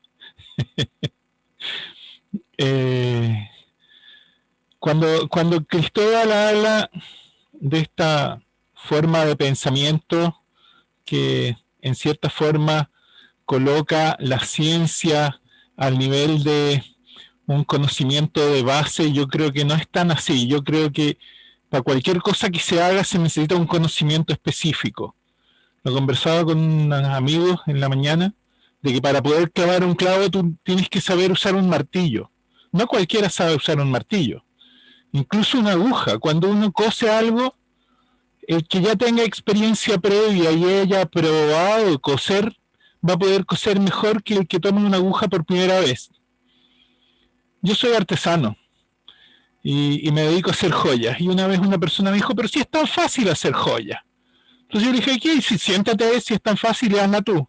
Speaker 7: Cuando Cristóbal habla de esta forma de pensamiento que en cierta forma coloca la ciencia al nivel de un conocimiento de base, yo creo que no es tan así. Yo creo que para cualquier cosa que se haga se necesita un conocimiento específico. Lo conversaba con unos amigos en la mañana, de que para poder clavar un clavo tú tienes que saber usar un martillo. No cualquiera sabe usar un martillo. Incluso una aguja. Cuando uno cose algo, el que ya tenga experiencia previa y haya probado coser, va a poder coser mejor que el que tome una aguja por primera vez. Yo soy artesano y me dedico a hacer joyas. Y una vez una persona me dijo, pero si es tan fácil hacer joyas. Entonces yo le dije, ¿qué? Siéntate, si es tan fácil, hazla tú.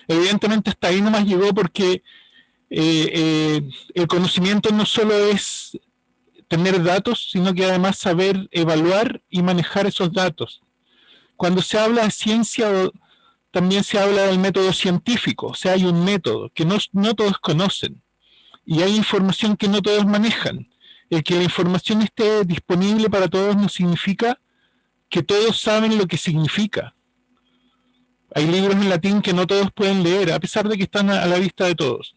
Speaker 7: Evidentemente hasta ahí nomás llegó porque el conocimiento no solo es tener datos, sino que además saber evaluar y manejar esos datos. Cuando se habla de ciencia, también se habla del método científico. O sea, hay un método que no todos conocen. Y hay información que no todos manejan. El que la información esté disponible para todos no significa que todos saben lo que significa. Hay libros en latín que no todos pueden leer, a pesar de que están a la vista de todos.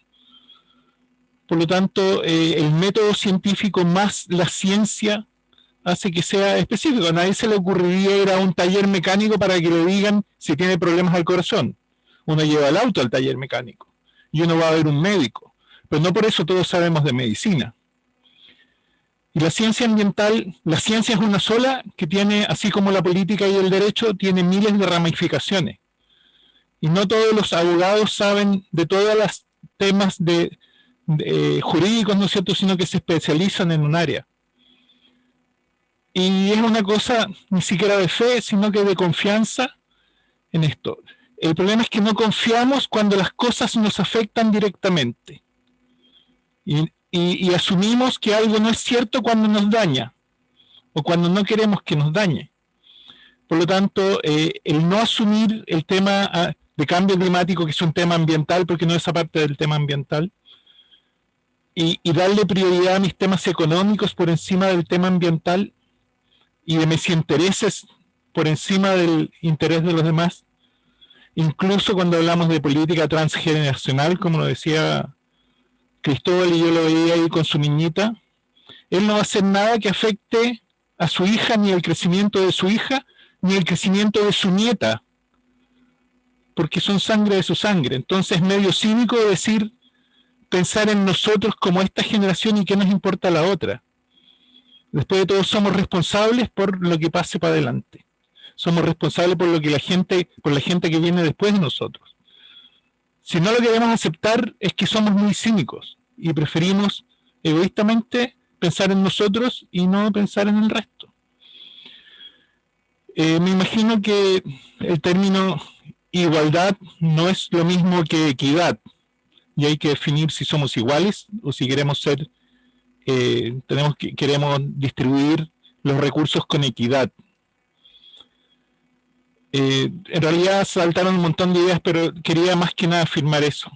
Speaker 7: Por lo tanto, el método científico más la ciencia hace que sea específico. A nadie se le ocurriría ir a un taller mecánico para que le digan si tiene problemas al corazón. Uno lleva el auto al taller mecánico y uno va a ver un médico. Pero no por eso todos sabemos de medicina. Y la ciencia ambiental, la ciencia es una sola que tiene, así como la política y el derecho, tiene miles de ramificaciones. Y no todos los abogados saben de todos los temas jurídicos, ¿no es cierto?, sino que se especializan en un área. Y es una cosa ni siquiera de fe, sino que de confianza en esto. El problema es que no confiamos cuando las cosas nos afectan directamente. Y asumimos que algo no es cierto cuando nos daña, o cuando no queremos que nos dañe. Por lo tanto, el no asumir el tema de cambio climático, que es un tema ambiental, porque no es aparte del tema ambiental, y darle prioridad a mis temas económicos por encima del tema ambiental, y de mis intereses por encima del interés de los demás, incluso cuando hablamos de política transgeneracional, como lo decía Cristóbal, y yo lo veía ahí con su niñita, él no va a hacer nada que afecte a su hija, ni el crecimiento de su hija, ni el crecimiento de su nieta, porque son sangre de su sangre. Entonces es medio cínico pensar en nosotros como esta generación y qué nos importa la otra. Después de todo, somos responsables por lo que pase para adelante. Somos responsables por la gente que viene después de nosotros. Si no lo queremos aceptar, es que somos muy cínicos y preferimos egoístamente pensar en nosotros y no pensar en el resto. Me imagino que el término igualdad no es lo mismo que equidad, y hay que definir si somos iguales o si queremos queremos distribuir los recursos con equidad. En realidad saltaron un montón de ideas, pero quería más que nada afirmar eso.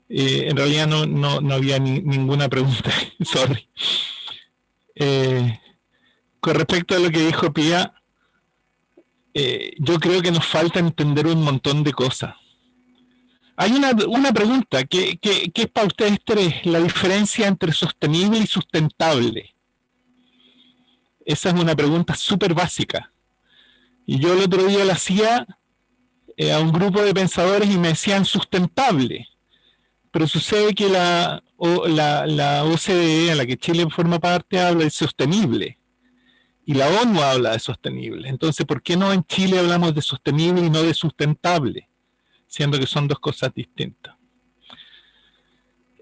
Speaker 7: En realidad no había ninguna pregunta, sorry. Con respecto a lo que dijo Pía, yo creo que nos falta entender un montón de cosas. Hay una pregunta que es para ustedes tres, la diferencia entre sostenible y sustentable. Esa es una pregunta súper básica. Y yo el otro día la hacía a un grupo de pensadores y me decían sustentable. Pero sucede que la OCDE, a la que Chile forma parte, habla de sostenible. Y la ONU habla de sostenible. Entonces, ¿por qué no en Chile hablamos de sostenible y no de sustentable? Siendo que son dos cosas distintas.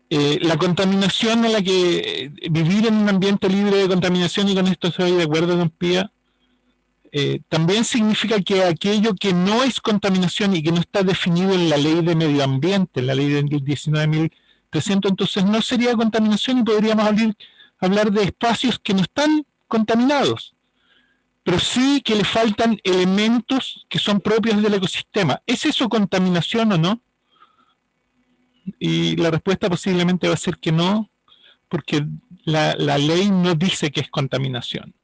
Speaker 7: La contaminación en la que vivir en un ambiente libre de contaminación, y con esto estoy de acuerdo con Pía, también significa que aquello que no es contaminación y que no está definido en la ley de medio ambiente, en la ley del 19.300, entonces no sería contaminación y podríamos hablar de espacios que no están contaminados, pero sí que le faltan elementos que son propios del ecosistema. ¿Es eso contaminación o no? Y la respuesta posiblemente va a ser que no, porque la ley no dice que es contaminación.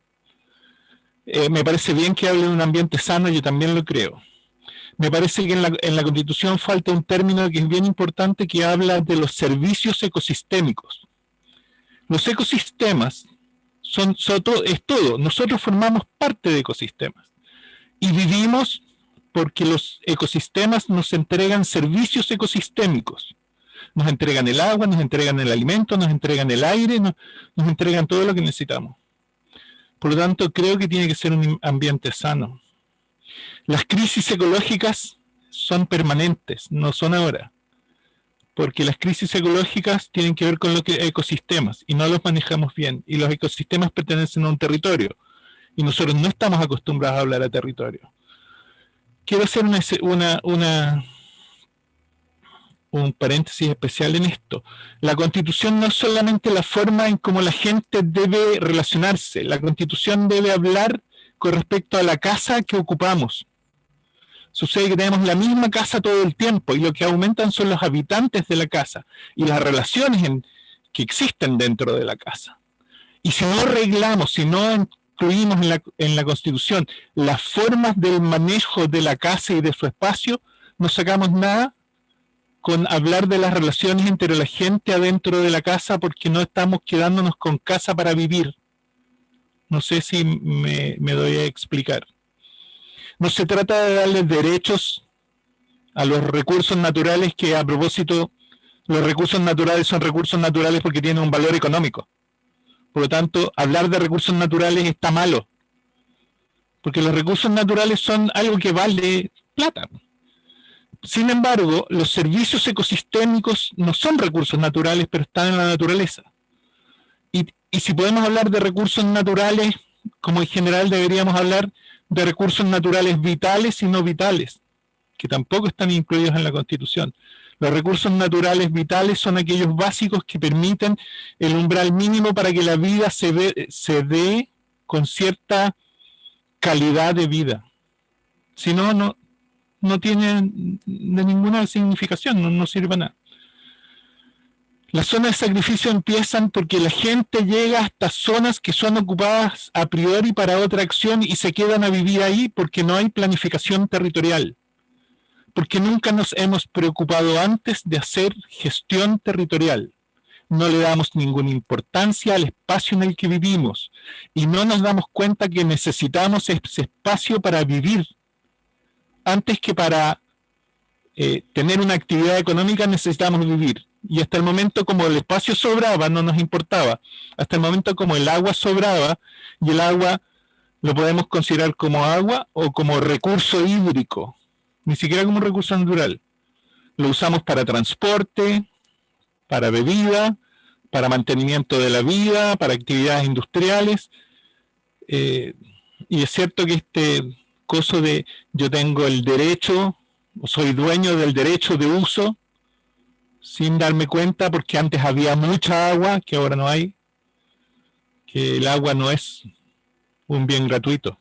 Speaker 7: Me parece bien que hable de un ambiente sano, yo también lo creo. Me parece que en la Constitución falta un término que es bien importante, que habla de los servicios ecosistémicos. Los ecosistemas es todo. Nosotros formamos parte de ecosistemas y vivimos porque los ecosistemas nos entregan servicios ecosistémicos. Nos entregan el agua, nos entregan el alimento, nos entregan el aire, nos entregan todo lo que necesitamos. Por lo tanto, creo que tiene que ser un ambiente sano. Las crisis ecológicas son permanentes, no son ahora. Porque las crisis ecológicas tienen que ver con los ecosistemas y no los manejamos bien. Y los ecosistemas pertenecen a un territorio. Y nosotros no estamos acostumbrados a hablar a territorio. Quiero hacer un paréntesis especial en esto. La Constitución no es solamente la forma en cómo la gente debe relacionarse. La Constitución debe hablar con respecto a la casa que ocupamos. Sucede que tenemos la misma casa todo el tiempo y lo que aumentan son los habitantes de la casa y las relaciones que existen dentro de la casa. Y si no arreglamos, si no incluimos en la Constitución las formas del manejo de la casa y de su espacio, no sacamos nada con hablar de las relaciones entre la gente adentro de la casa, porque no estamos quedándonos con casa para vivir. No sé si me doy a explicar. No se trata de darles derechos a los recursos naturales, que a propósito, los recursos naturales son recursos naturales porque tienen un valor económico. Por lo tanto, hablar de recursos naturales está malo, porque los recursos naturales son algo que vale plata. Sin embargo, los servicios ecosistémicos no son recursos naturales, pero están en la naturaleza. Y si podemos hablar de recursos naturales, como en general deberíamos hablar de recursos naturales vitales y no vitales, que tampoco están incluidos en la Constitución. Los recursos naturales vitales son aquellos básicos que permiten el umbral mínimo para que la vida se dé con cierta calidad de vida. Si no, no tiene de ninguna significación, no sirve a nada. Las zonas de sacrificio empiezan porque la gente llega hasta zonas que son ocupadas a priori para otra acción y se quedan a vivir ahí porque no hay planificación territorial. Porque nunca nos hemos preocupado antes de hacer gestión territorial. No le damos ninguna importancia al espacio en el que vivimos y no nos damos cuenta que necesitamos ese espacio para vivir. Antes que para tener una actividad económica necesitamos vivir. Y hasta el momento, como el espacio sobraba, no nos importaba. Hasta el momento, como el agua sobraba, y el agua lo podemos considerar como agua o como recurso hídrico, ni siquiera como un recurso natural. Lo usamos para transporte, para bebida, para mantenimiento de la vida, para actividades industriales. Y es cierto que este coso de yo tengo el derecho, o soy dueño del derecho de uso, sin darme cuenta, porque antes había mucha agua, que ahora no hay, que el agua no es un bien gratuito.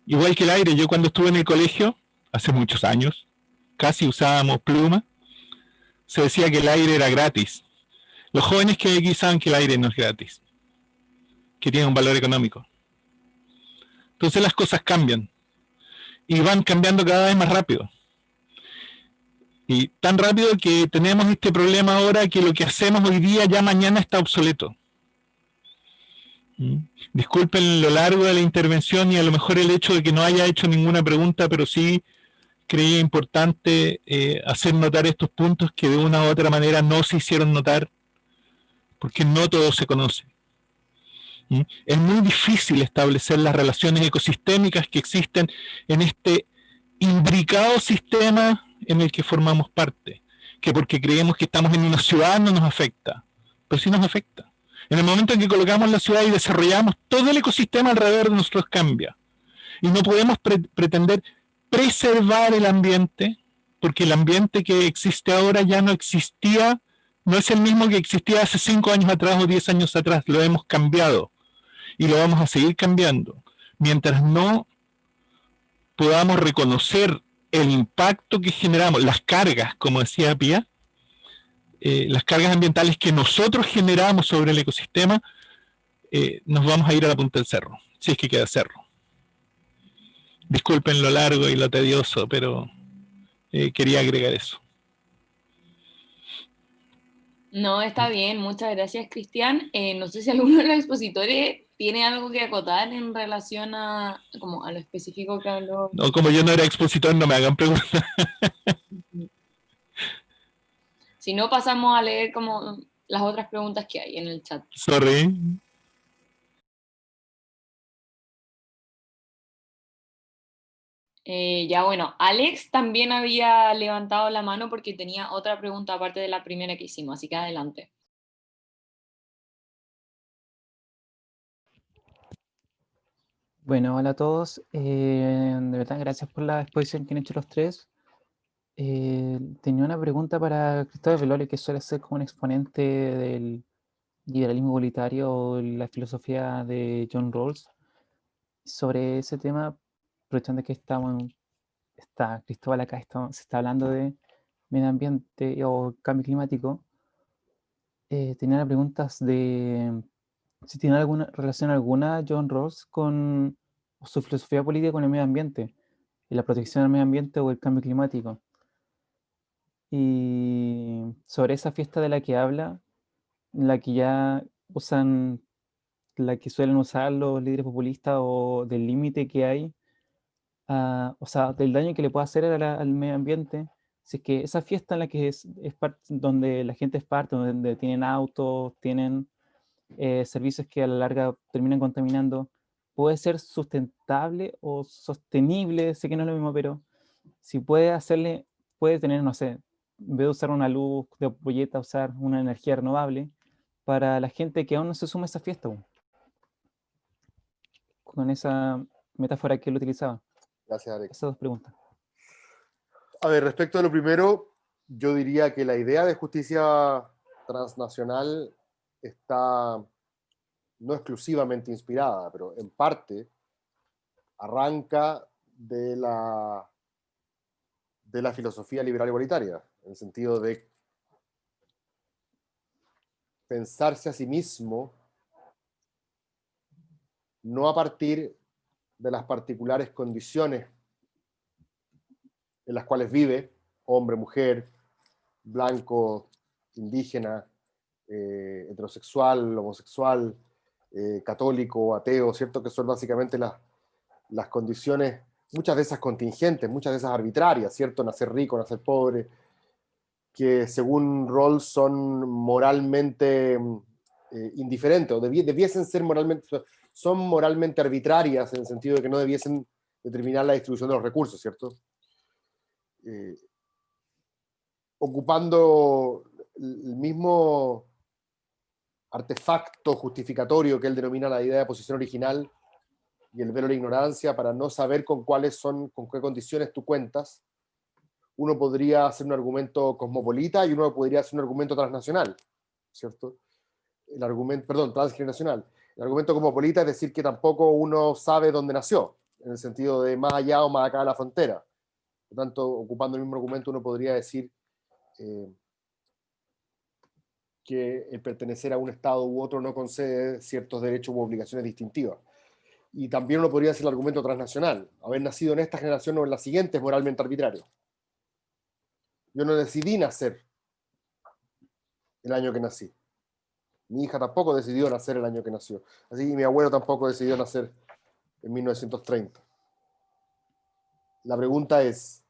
Speaker 7: Igual que el aire, yo cuando estuve en el colegio, hace muchos años, casi usábamos pluma, se decía que el aire era gratis. Los jóvenes que hay aquí saben que el aire no es gratis, que tiene un valor económico. Entonces las cosas cambian, y van cambiando cada vez más rápido. Y tan rápido que tenemos este problema ahora que lo que hacemos hoy día ya mañana está obsoleto. Disculpen lo largo de la intervención y a lo mejor el hecho de que no haya hecho ninguna pregunta, pero sí creía importante hacer notar estos puntos que de una u otra manera no se hicieron notar, porque no todo se conoce. ¿Mm? Es muy difícil establecer las relaciones ecosistémicas que existen en este imbricado sistema en el que formamos parte, que porque creemos que estamos en una ciudad no nos afecta, pero sí nos afecta. En el momento en que colocamos la ciudad y desarrollamos, todo el ecosistema alrededor de nosotros cambia. Y no podemos pretender preservar el ambiente, porque el ambiente que existe ahora ya no existía, no es el mismo que existía hace 5 años atrás o 10 años atrás, lo hemos cambiado y lo vamos a seguir cambiando. Mientras no podamos reconocer el impacto que generamos, las cargas, como decía Pía, las cargas ambientales que nosotros generamos sobre el ecosistema, nos vamos a ir a la punta del cerro, si es que queda cerro. Disculpen lo largo y lo tedioso, pero quería agregar eso.
Speaker 3: No, está bien, muchas gracias, Cristian. No sé si alguno de los expositores tiene algo que acotar en relación a, como a lo específico que habló.
Speaker 7: No, como yo no era expositor, no me hagan preguntas.
Speaker 3: Si no, pasamos a leer como las otras preguntas que hay en el chat.
Speaker 7: Sorry.
Speaker 3: Ya bueno, Alex también había levantado la mano porque tenía otra pregunta aparte de la primera que hicimos, así que adelante.
Speaker 8: Bueno, hola a todos. De verdad, gracias por la exposición que han hecho los tres. Tenía una pregunta para Cristóbal Velori, que suele ser como un exponente del liberalismo igualitario o la filosofía de John Rawls. Sobre ese tema, aprovechando que está Cristóbal acá, se está hablando de medio ambiente o cambio climático, tenía las preguntas de si tiene alguna relación alguna John Rawls con su filosofía política con el medio ambiente, y la protección del medio ambiente o el cambio climático. Y sobre esa fiesta de la que habla, la que ya usan, la que suelen usar los líderes populistas, o del límite que hay, o sea, del daño que le puede hacer al medio ambiente, si es que esa fiesta en la que es donde la gente es parte, donde tienen autos, tienen servicios que a la larga terminan contaminando, puede ser sustentable o sostenible, sé que no es lo mismo, pero si puede tener, no sé, en vez de usar una luz de ampolleta, usar una energía renovable para la gente que aún no se suma a esa fiesta, con esa metáfora que él utilizaba.
Speaker 4: Gracias, Alex.
Speaker 8: Esas dos preguntas.
Speaker 4: A ver, respecto a lo primero, yo diría que la idea de justicia transnacional está no exclusivamente inspirada, pero en parte arranca de la filosofía liberal igualitaria, en el sentido de pensarse a sí mismo no a partir de las particulares condiciones en las cuales vive, hombre, mujer, blanco, indígena, heterosexual, homosexual, católico, ateo, ¿cierto? Que son básicamente las condiciones, muchas de esas contingentes, muchas de esas arbitrarias, ¿cierto? Nacer rico, nacer pobre, que según Rawls son moralmente indiferentes, o debiesen ser son moralmente arbitrarias, en el sentido de que no debiesen determinar la distribución de los recursos, ¿cierto? Ocupando el mismo artefacto justificatorio que él denomina la idea de posición original y el velo de la ignorancia, para no saber con qué condiciones tú cuentas, uno podría hacer un argumento cosmopolita y uno podría hacer un argumento transnacional, ¿cierto? Transgeneracional. El argumento cosmopolita es decir que tampoco uno sabe dónde nació, en el sentido de más allá o más acá de la frontera. Por tanto, ocupando el mismo argumento, uno podría decir que el pertenecer a un Estado u otro no concede ciertos derechos u obligaciones distintivas. Y también uno podría hacer el argumento transnacional. Haber nacido en esta generación o en la siguiente es moralmente arbitrario. Yo no decidí nacer el año que nací. Mi hija tampoco decidió nacer el año que nació. Así que mi abuelo tampoco decidió nacer en 1930. La pregunta es,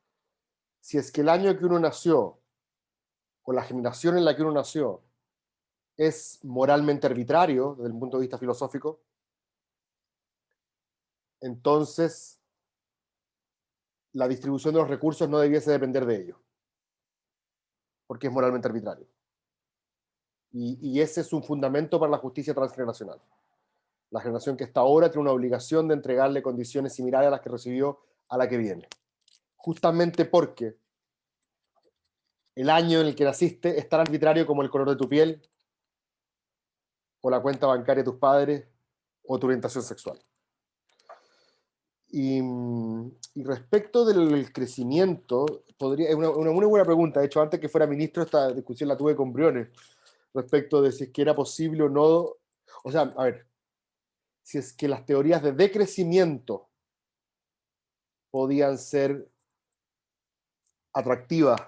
Speaker 4: si es que el año que uno nació, o la generación en la que uno nació, es moralmente arbitrario desde el punto de vista filosófico, entonces la distribución de los recursos no debiese depender de ello, porque es moralmente arbitrario. Y ese es un fundamento para la justicia transgeneracional. La generación que está ahora tiene una obligación de entregarle condiciones similares a las que recibió a la que viene. Justamente porque el año en el que naciste es tan arbitrario como el color de tu piel, o la cuenta bancaria de tus padres, o tu orientación sexual. Y respecto del crecimiento, es una muy buena pregunta. De hecho, antes que fuera ministro, esta discusión la tuve con Briones, respecto de si es que era posible o no. O sea, a ver, si es que las teorías de decrecimiento podían ser atractivas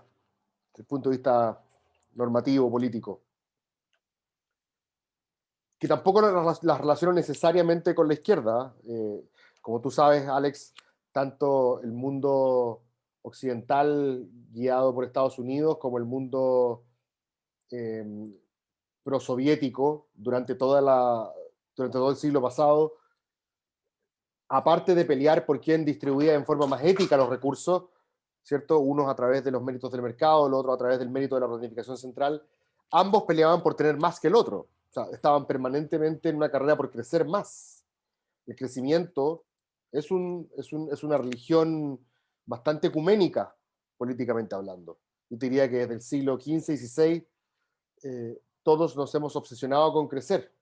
Speaker 4: desde el punto de vista normativo, político, que tampoco las relaciono necesariamente con la izquierda. Como tú sabes, Alex, tanto el mundo occidental guiado por Estados Unidos como el mundo prosoviético durante todo el siglo pasado, aparte de pelear por quién distribuía en forma más ética los recursos, ¿cierto? Unos a través de los méritos del mercado, el otro a través del mérito de la planificación central, ambos peleaban por tener más que el otro. O sea, estaban permanentemente en una carrera por crecer más. El crecimiento es una religión bastante ecuménica, políticamente hablando. Yo diría que desde el siglo XV y XVI todos nos hemos obsesionado con crecer.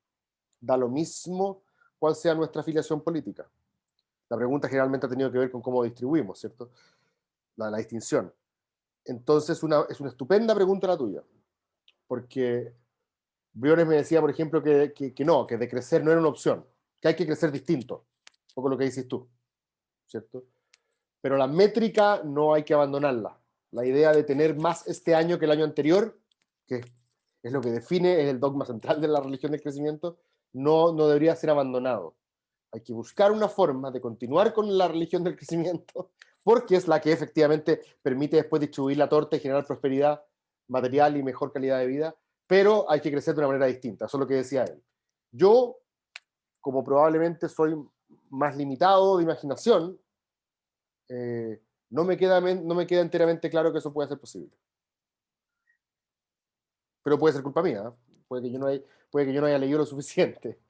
Speaker 4: Da lo mismo cuál sea nuestra afiliación política. La pregunta generalmente ha tenido que ver con cómo distribuimos, ¿cierto? La distinción. Entonces, es una estupenda pregunta la tuya, porque Briones me decía, por ejemplo, que de crecer no era una opción, que hay que crecer distinto, un poco lo que dices tú, ¿cierto? Pero la métrica no hay que abandonarla. La idea de tener más este año que el año anterior, que es lo que define, es el dogma central de la religión del crecimiento, no debería ser abandonado. Hay que buscar una forma de continuar con la religión del crecimiento, porque es la que efectivamente permite después distribuir la torta y generar prosperidad material y mejor calidad de vida, pero hay que crecer de una manera distinta. Eso es lo que decía él. Yo, como probablemente soy más limitado de imaginación, no me queda enteramente claro que eso pueda ser posible. Pero puede ser culpa mía, ¿eh? Puede que yo no haya leído lo suficiente.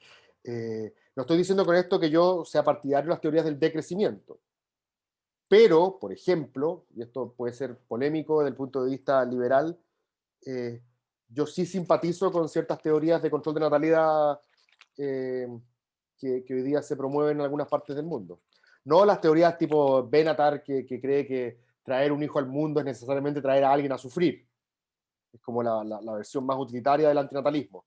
Speaker 4: No estoy diciendo con esto que yo sea partidario de las teorías del decrecimiento. Pero, por ejemplo, y esto puede ser polémico desde el punto de vista liberal, yo sí simpatizo con ciertas teorías de control de natalidad que hoy día se promueven en algunas partes del mundo. No las teorías tipo Benatar, que cree que traer un hijo al mundo es necesariamente traer a alguien a sufrir. Es como la versión más utilitaria del antinatalismo.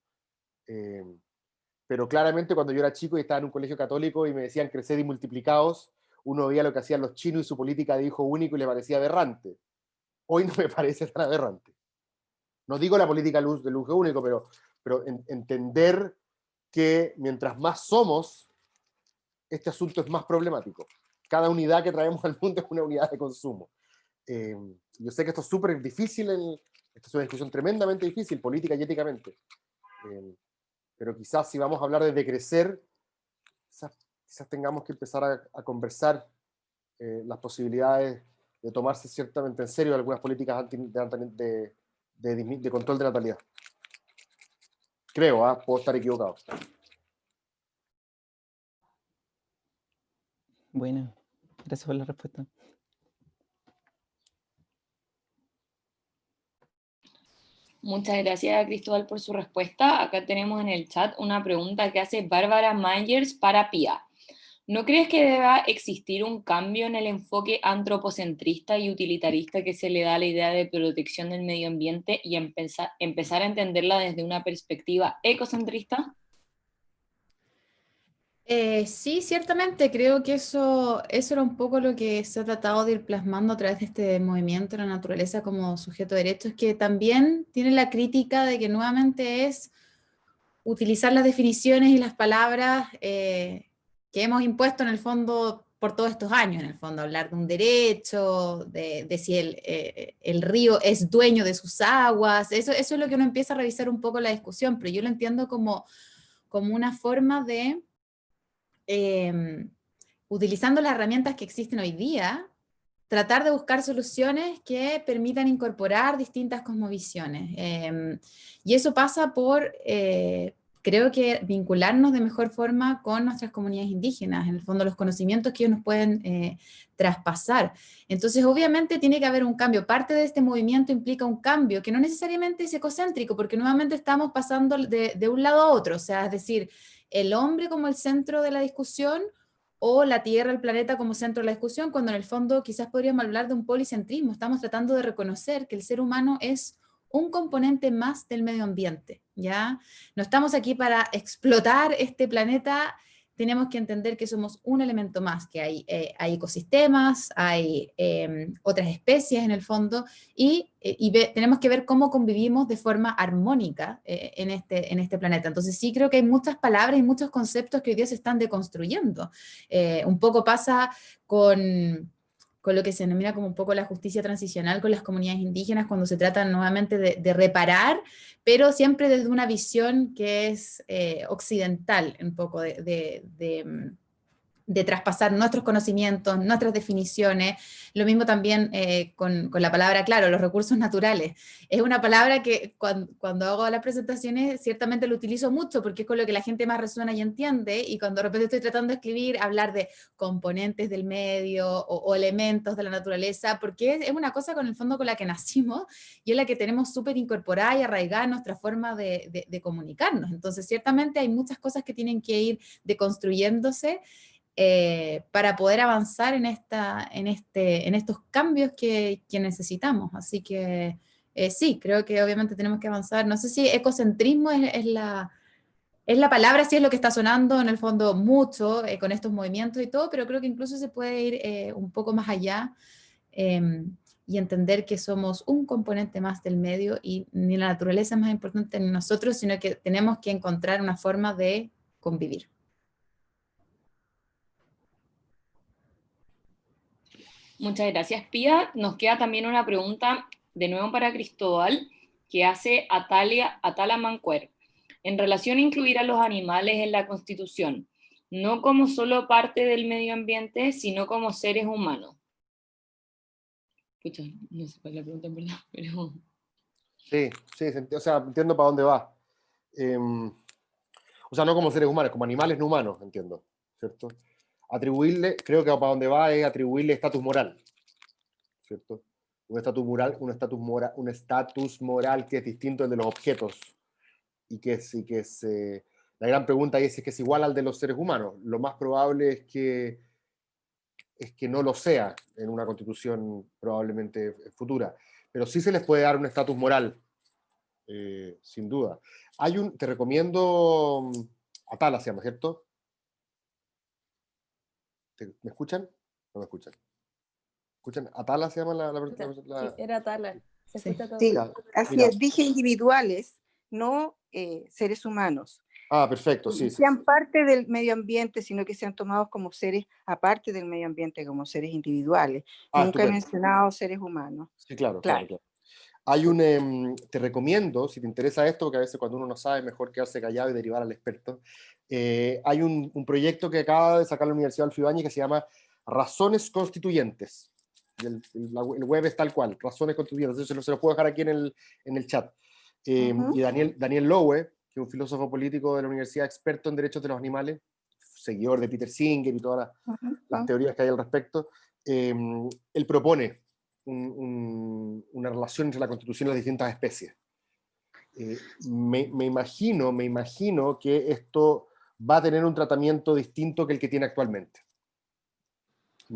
Speaker 4: Pero claramente cuando yo era chico y estaba en un colegio católico y me decían crecer y multiplicados, uno veía lo que hacían los chinos y su política de hijo único y le parecía aberrante. Hoy no me parece tan aberrante. No digo la política del hijo único, pero entender que mientras más somos, este asunto es más problemático. Cada unidad que traemos al mundo es una unidad de consumo. Yo sé que esto es súper difícil, esta es una discusión tremendamente difícil, política y éticamente. Pero quizás si vamos a hablar de decrecer, quizás tengamos que empezar a conversar las posibilidades de tomarse ciertamente en serio algunas políticas de control de natalidad. Creo, puedo estar equivocado.
Speaker 8: Bueno, gracias por la respuesta.
Speaker 3: Muchas gracias, Cristóbal, por su respuesta. Acá tenemos en el chat una pregunta que hace Bárbara Myers para Pía. ¿No crees que deba existir un cambio en el enfoque antropocentrista y utilitarista que se le da a la idea de protección del medio ambiente y empezar a entenderla desde una perspectiva ecocentrista?
Speaker 5: Sí, ciertamente, creo que eso era un poco lo que se ha tratado de ir plasmando a través de este movimiento de la naturaleza como sujeto de derechos, que también tiene la crítica de que nuevamente es utilizar las definiciones y las palabras que hemos impuesto en el fondo por todos estos años, en el fondo, hablar de un derecho, de si el río es dueño de sus aguas, eso es lo que uno empieza a revisar un poco la discusión, pero yo lo entiendo como una forma de, utilizando las herramientas que existen hoy día, tratar de buscar soluciones que permitan incorporar distintas cosmovisiones. Y eso pasa por, creo que, vincularnos de mejor forma con nuestras comunidades indígenas, en el fondo los conocimientos que ellos nos pueden traspasar. Entonces, obviamente tiene que haber un cambio. Parte de este movimiento implica un cambio que no necesariamente es ecocéntrico, porque nuevamente estamos pasando de un lado a otro, o sea, es decir, el hombre como el centro de la discusión, o la Tierra, el planeta como centro de la discusión, cuando en el fondo quizás podríamos hablar de un policentrismo. Estamos tratando de reconocer que el ser humano es un componente más del medio ambiente, ¿ya? No estamos aquí para explotar este planeta, tenemos que entender que somos un elemento más, que hay ecosistemas, hay otras especies en el fondo, y tenemos que ver cómo convivimos de forma armónica en este planeta. Entonces sí creo que hay muchas palabras y muchos conceptos que hoy día se están deconstruyendo. Un poco pasa con lo que se denomina como un poco la justicia transicional con las comunidades indígenas, cuando se trata nuevamente de reparar, pero siempre desde una visión que es occidental, un poco de traspasar nuestros conocimientos, nuestras definiciones. Lo mismo también con la palabra, claro, los recursos naturales. Es una palabra que cuando hago las presentaciones ciertamente lo utilizo mucho porque es con lo que la gente más resuena y entiende, y cuando de repente estoy tratando de escribir, hablar de componentes del medio o elementos de la naturaleza, porque es una cosa con el fondo con la que nacimos y es la que tenemos súper incorporada y arraigada en nuestra forma de comunicarnos. Entonces ciertamente hay muchas cosas que tienen que ir deconstruyéndose para poder avanzar en estos cambios que necesitamos. Así que sí, creo que obviamente tenemos que avanzar. No sé si ecocentrismo es la palabra, sí es lo que está sonando en el fondo mucho con estos movimientos y todo, pero creo que incluso se puede ir un poco más allá y entender que somos un componente más del medio y ni la naturaleza es más importante ni nosotros, sino que tenemos que encontrar una forma de convivir.
Speaker 3: Muchas gracias, Pía. Nos queda también una pregunta, de nuevo para Cristóbal, que hace Atala Mancuer. En relación a incluir a los animales en la Constitución, no como solo parte del medio ambiente, sino como seres humanos. Pucha, no sé cuál es la pregunta, en verdad, pero...
Speaker 4: Sí, o sea, entiendo para dónde va. O sea, no como seres humanos, como animales no humanos, entiendo, ¿cierto? Atribuirle, creo que para dónde va es atribuirle estatus moral, ¿cierto? Un estatus moral que es distinto al de los objetos y que es la gran pregunta es que es igual al de los seres humanos. Lo más probable es que no lo sea en una constitución probablemente futura, pero sí se les puede dar un estatus moral, sin duda. Te recomiendo Atala, se llama, ¿cierto? ¿Me escuchan? No me escuchan. ¿Escuchan? ¿Atala se llama la...
Speaker 1: Sí, era Atala. Se
Speaker 5: Sí.
Speaker 1: escucha todo.
Speaker 9: Sí,
Speaker 4: Ya,
Speaker 9: así
Speaker 4: mira.
Speaker 9: es, dije individuales, no seres humanos.
Speaker 4: Ah, perfecto,
Speaker 9: Que
Speaker 4: sí.
Speaker 9: no sean parte del medio ambiente, sino que sean tomados como seres aparte del medio ambiente, como seres individuales.
Speaker 4: Ah,
Speaker 9: Nunca he
Speaker 4: estupendo.
Speaker 9: mencionado seres humanos.
Speaker 4: Sí, claro.
Speaker 9: Claro.
Speaker 4: Hay te recomiendo, si te interesa esto, porque a veces cuando uno no sabe, mejor quedarse callado y derivar al experto. Hay un proyecto que acaba de sacar la Universidad Alfibáñez que se llama Razones Constituyentes. Y el web es tal cual, Razones Constituyentes. Entonces se los puedo dejar aquí en el chat. Y Daniel Lowe, que es un filósofo político de la universidad, experto en derechos de los animales, seguidor de Peter Singer y todas las teorías que hay al respecto, él propone una relación entre la constitución y las distintas especies. Me imagino que esto va a tener un tratamiento distinto que el que tiene actualmente.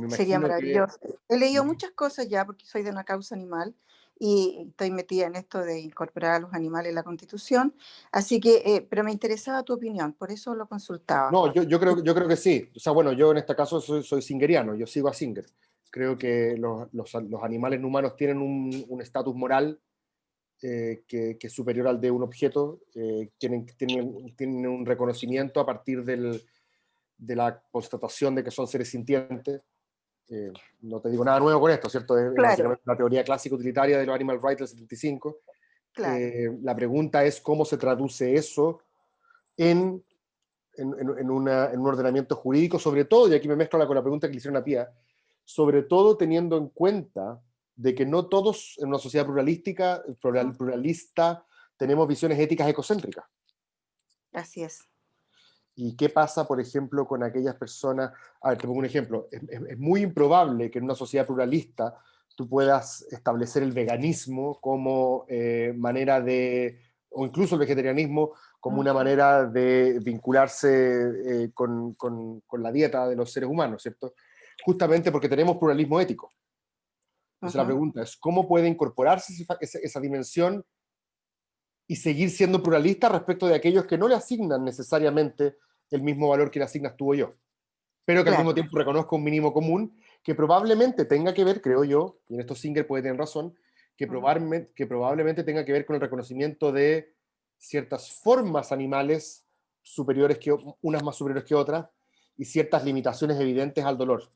Speaker 9: Sería maravilloso. He leído muchas cosas ya porque soy de una causa animal y estoy metida en esto de incorporar a los animales en la Constitución, así que, pero me interesaba tu opinión, por eso lo consultaba.
Speaker 4: No, yo creo que sí. O sea, bueno, yo en este caso soy singeriano, yo sigo a Singer. Creo que los animales no humanos tienen un estatus moral que es superior al de un objeto, tienen un reconocimiento a partir de la constatación de que son seres sintientes. No te digo nada nuevo con esto, ¿cierto? Es básicamente la teoría clásica utilitaria de los Animal Rights del 75. La pregunta es cómo se traduce eso en un ordenamiento jurídico, sobre todo, y aquí me mezclo con la pregunta que le hicieron a Pía, sobre todo teniendo en cuenta de que no todos en una sociedad pluralista tenemos visiones éticas egocéntricas.
Speaker 9: Así es.
Speaker 4: ¿Y qué pasa, por ejemplo, con aquellas personas? A ver, te pongo un ejemplo. Es muy improbable que en una sociedad pluralista tú puedas establecer el veganismo como manera de, o incluso el vegetarianismo, como una manera de vincularse con la dieta de los seres humanos, ¿cierto? Justamente porque tenemos pluralismo ético. Entonces la pregunta es, ¿cómo puede incorporarse esa dimensión y seguir siendo pluralista respecto de aquellos que no le asignan necesariamente el mismo valor que le asignas tú o yo, pero que al mismo tiempo reconozca un mínimo común que probablemente tenga que ver, creo yo, y en esto Singer puede tener razón, que probablemente tenga que ver con el reconocimiento de ciertas formas animales superiores unas más superiores que otras, y ciertas limitaciones evidentes al dolor.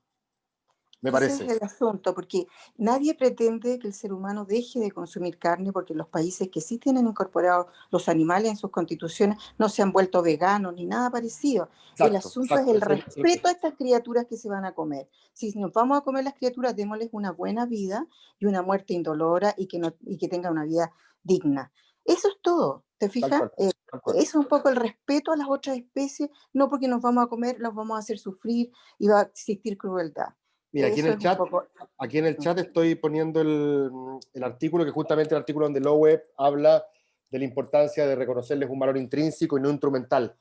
Speaker 4: Me parece.
Speaker 9: Ese es el asunto, porque nadie pretende que el ser humano deje de consumir carne, porque los países que sí tienen incorporados los animales en sus constituciones no se han vuelto veganos ni nada parecido. El asunto es el respeto a estas criaturas que se van a comer. Si nos vamos a comer las criaturas, démosles una buena vida y una muerte indolora y que tengan una vida digna. Eso es todo, ¿te fijas? Es un poco el respeto a las otras especies, no porque nos vamos a comer, los vamos a hacer sufrir y va a existir crueldad.
Speaker 4: Mira, aquí en el chat estoy poniendo el artículo, que justamente el artículo donde Lowe habla de la importancia de reconocerles un valor intrínseco y no instrumental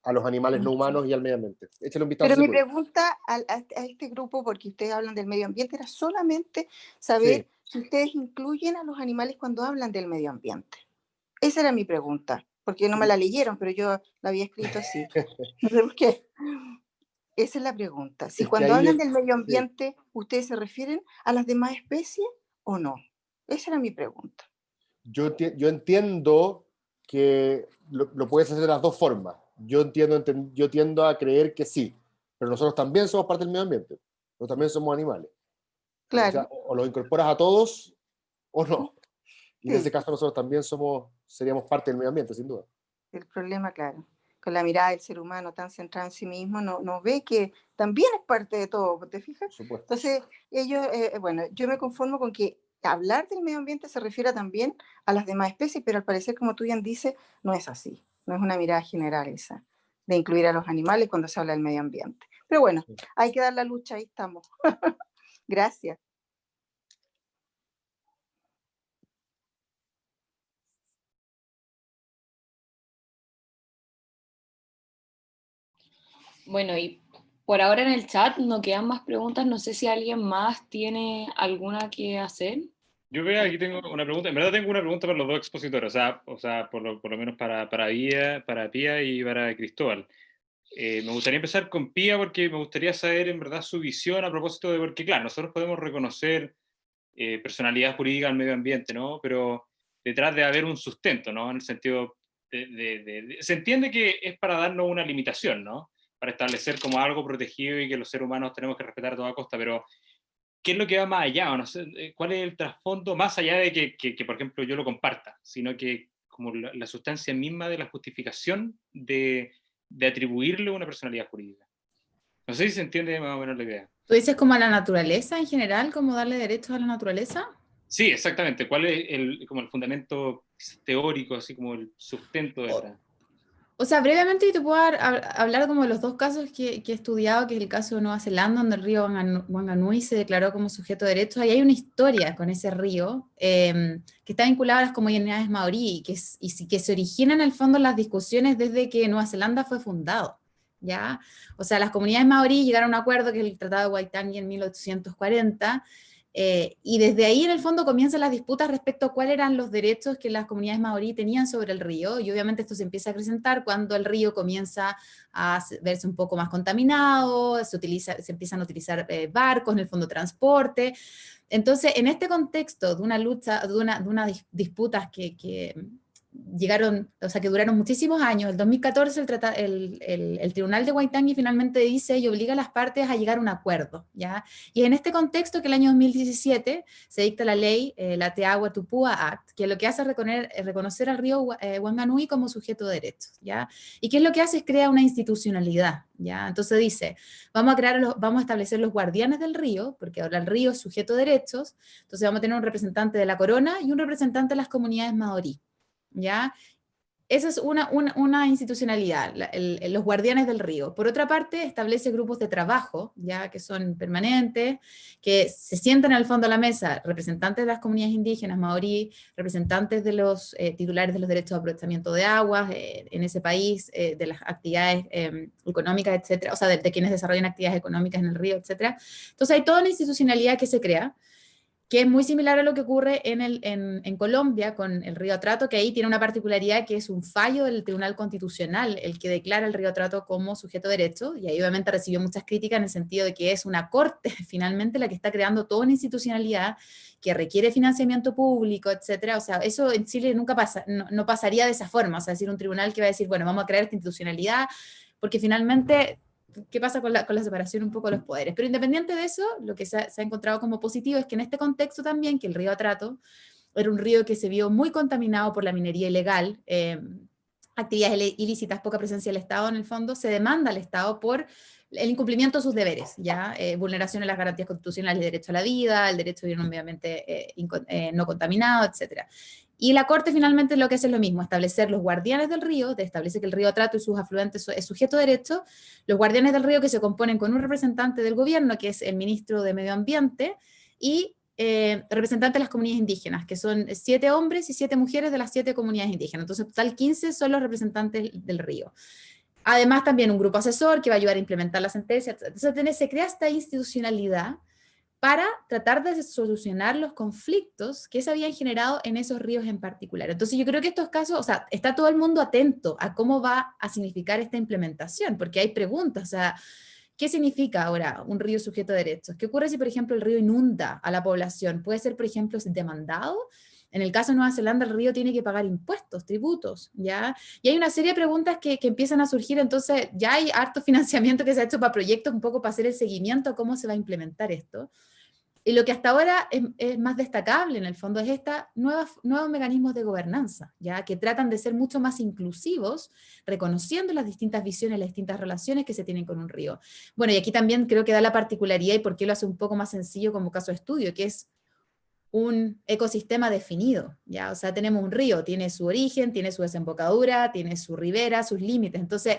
Speaker 4: a los animales no humanos y al medio ambiente. Échale un vistazo.
Speaker 9: Pero mi pregunta a este grupo, porque ustedes hablan del medio ambiente, era solamente saber si ustedes incluyen a los animales cuando hablan del medio ambiente. Esa era mi pregunta, porque no me la leyeron, pero yo la había escrito así. No sé por qué. Esa es la pregunta. Si cuando hablan del medio ambiente, ¿ustedes se refieren a las demás especies o no? Esa era mi pregunta.
Speaker 4: Yo entiendo que lo puedes hacer de las dos formas. Yo tiendo a creer que sí, pero nosotros también somos parte del medio ambiente. Nosotros también somos animales.
Speaker 9: Claro.
Speaker 4: O sea, o los incorporas a todos o no. Y en ese caso nosotros también seríamos parte del medio ambiente, sin duda.
Speaker 9: El problema, claro, con la mirada del ser humano tan centrado en sí mismo, no ve que también es parte de todo, ¿te fijas? Entonces, ellos, bueno, yo me conformo con que hablar del medio ambiente se refiere también a las demás especies, pero al parecer, como tú bien dices, no es así. No es una mirada general esa, de incluir a los animales cuando se habla del medio ambiente. Pero bueno, hay que dar la lucha, ahí estamos. Gracias.
Speaker 3: Bueno, y por ahora en el chat no quedan más preguntas. No sé si alguien más tiene alguna que hacer.
Speaker 2: Yo veo, aquí tengo una pregunta. En verdad tengo una pregunta para los dos expositores, o sea por lo menos para Pía y para Cristóbal. Me gustaría empezar con Pía porque me gustaría saber en verdad su visión a propósito de, porque claro, nosotros podemos reconocer personalidad jurídica al medio ambiente, ¿no? Pero detrás de haber un sustento, ¿no? En el sentido se entiende que es para darnos una limitación, ¿no? Para establecer como algo protegido y que los seres humanos tenemos que respetar a toda costa, pero ¿qué es lo que va más allá? No sé, ¿cuál es el trasfondo más allá de que, por ejemplo, yo lo comparta, sino que como la sustancia misma de la justificación de atribuirle una personalidad jurídica? No sé si se entiende más o menos la idea.
Speaker 5: ¿Tú dices como a la naturaleza en general, como darle derechos a la naturaleza?
Speaker 2: Sí, exactamente. ¿Cuál es como el fundamento teórico, así como el sustento detrás?
Speaker 5: O sea, brevemente yo te puedo hablar como de los dos casos que he estudiado, que es el caso de Nueva Zelanda, donde el río Wanganui se declaró como sujeto de derechos. Ahí hay una historia con ese río que está vinculada a las comunidades maorí que se origina en el fondo en las discusiones desde que Nueva Zelanda fue fundado. ¿Ya? O sea, las comunidades maorí llegaron a un acuerdo, que es el Tratado de Waitangi en 1840, y desde ahí en el fondo comienzan las disputas respecto a cuáles eran los derechos que las comunidades maorí tenían sobre el río, y obviamente esto se empieza a acrecentar cuando el río comienza a verse un poco más contaminado, se empiezan a utilizar barcos, en el fondo transporte. Entonces, en este contexto de una lucha, de una disputas llegaron, o sea, que duraron muchísimos años. En 2014 el Tribunal de Waitangi finalmente dice y obliga a las partes a llegar a un acuerdo, ¿ya? Y en este contexto que el año 2017 se dicta la ley, la Te Agua Tupua Act, que lo que hace es reconocer al río Wanganui como sujeto de derechos, ¿ya? Y qué es lo que hace es crear una institucionalidad, ¿ya? Entonces dice, vamos a establecer los guardianes del río, porque ahora el río es sujeto de derechos, entonces vamos a tener un representante de la corona y un representante de las comunidades maorí, ¿ya? Esa es una institucionalidad, los guardianes del río. Por otra parte, establece grupos de trabajo, ya que son permanentes, que se sientan al fondo de la mesa, representantes de las comunidades indígenas, maorí, representantes de los titulares de los derechos de aprovechamiento de aguas en ese país, de las actividades económicas, etcétera, o sea, de quienes desarrollan actividades económicas en el río, etcétera. Entonces hay toda una institucionalidad que se crea, que es muy similar a lo que ocurre en Colombia con el Río Atrato, que ahí tiene una particularidad que es un fallo del Tribunal Constitucional, el que declara el Río Atrato como sujeto de derecho, y ahí obviamente recibió muchas críticas en el sentido de que es una corte finalmente la que está creando toda una institucionalidad que requiere financiamiento público, etcétera. O sea, eso en Chile nunca pasa, no pasaría de esa forma, o sea, es decir, un tribunal que va a decir, bueno, vamos a crear esta institucionalidad, porque finalmente qué pasa con la separación un poco de los poderes. Pero independiente de eso, lo que se ha encontrado como positivo es que en este contexto también, que el río Atrato era un río que se vio muy contaminado por la minería ilegal, actividades ilícitas, poca presencia del Estado en el fondo, se demanda al Estado por el incumplimiento de sus deberes, ¿ya? Vulneración de las garantías constitucionales, el derecho a la vida, el derecho a vivir en un medio ambiente no contaminado, etc. Y la Corte finalmente lo que hace es lo mismo, establecer los guardianes del río, establece que el río Atrato y sus afluentes es sujeto de derecho, los guardianes del río que se componen con un representante del gobierno, que es el ministro de Medio Ambiente, y representantes de las comunidades indígenas, que son 7 hombres y 7 mujeres de las 7 comunidades indígenas. Entonces, total 15 son los representantes del río. Además, también un grupo asesor que va a ayudar a implementar la sentencia. Entonces, se crea esta institucionalidad para tratar de solucionar los conflictos que se habían generado en esos ríos en particular. Entonces yo creo que estos casos, o sea, está todo el mundo atento a cómo va a significar esta implementación, porque hay preguntas, o sea, ¿qué significa ahora un río sujeto de derechos? ¿Qué ocurre si, por ejemplo, el río inunda a la población? ¿Puede ser, por ejemplo, demandado? En el caso de Nueva Zelanda, el río tiene que pagar impuestos, tributos, ¿ya? Y hay una serie de preguntas que empiezan a surgir, entonces ya hay harto financiamiento que se ha hecho para proyectos un poco para hacer el seguimiento a cómo se va a implementar esto. Y lo que hasta ahora es más destacable en el fondo es estos nuevos mecanismos de gobernanza, ¿ya? Que tratan de ser mucho más inclusivos, reconociendo las distintas visiones, las distintas relaciones que se tienen con un río. Bueno, y aquí también creo que da la particularidad y por qué lo hace un poco más sencillo como caso de estudio, que es un ecosistema definido, ¿ya? O sea, tenemos un río, tiene su origen, tiene su desembocadura, tiene su ribera, sus límites. Entonces,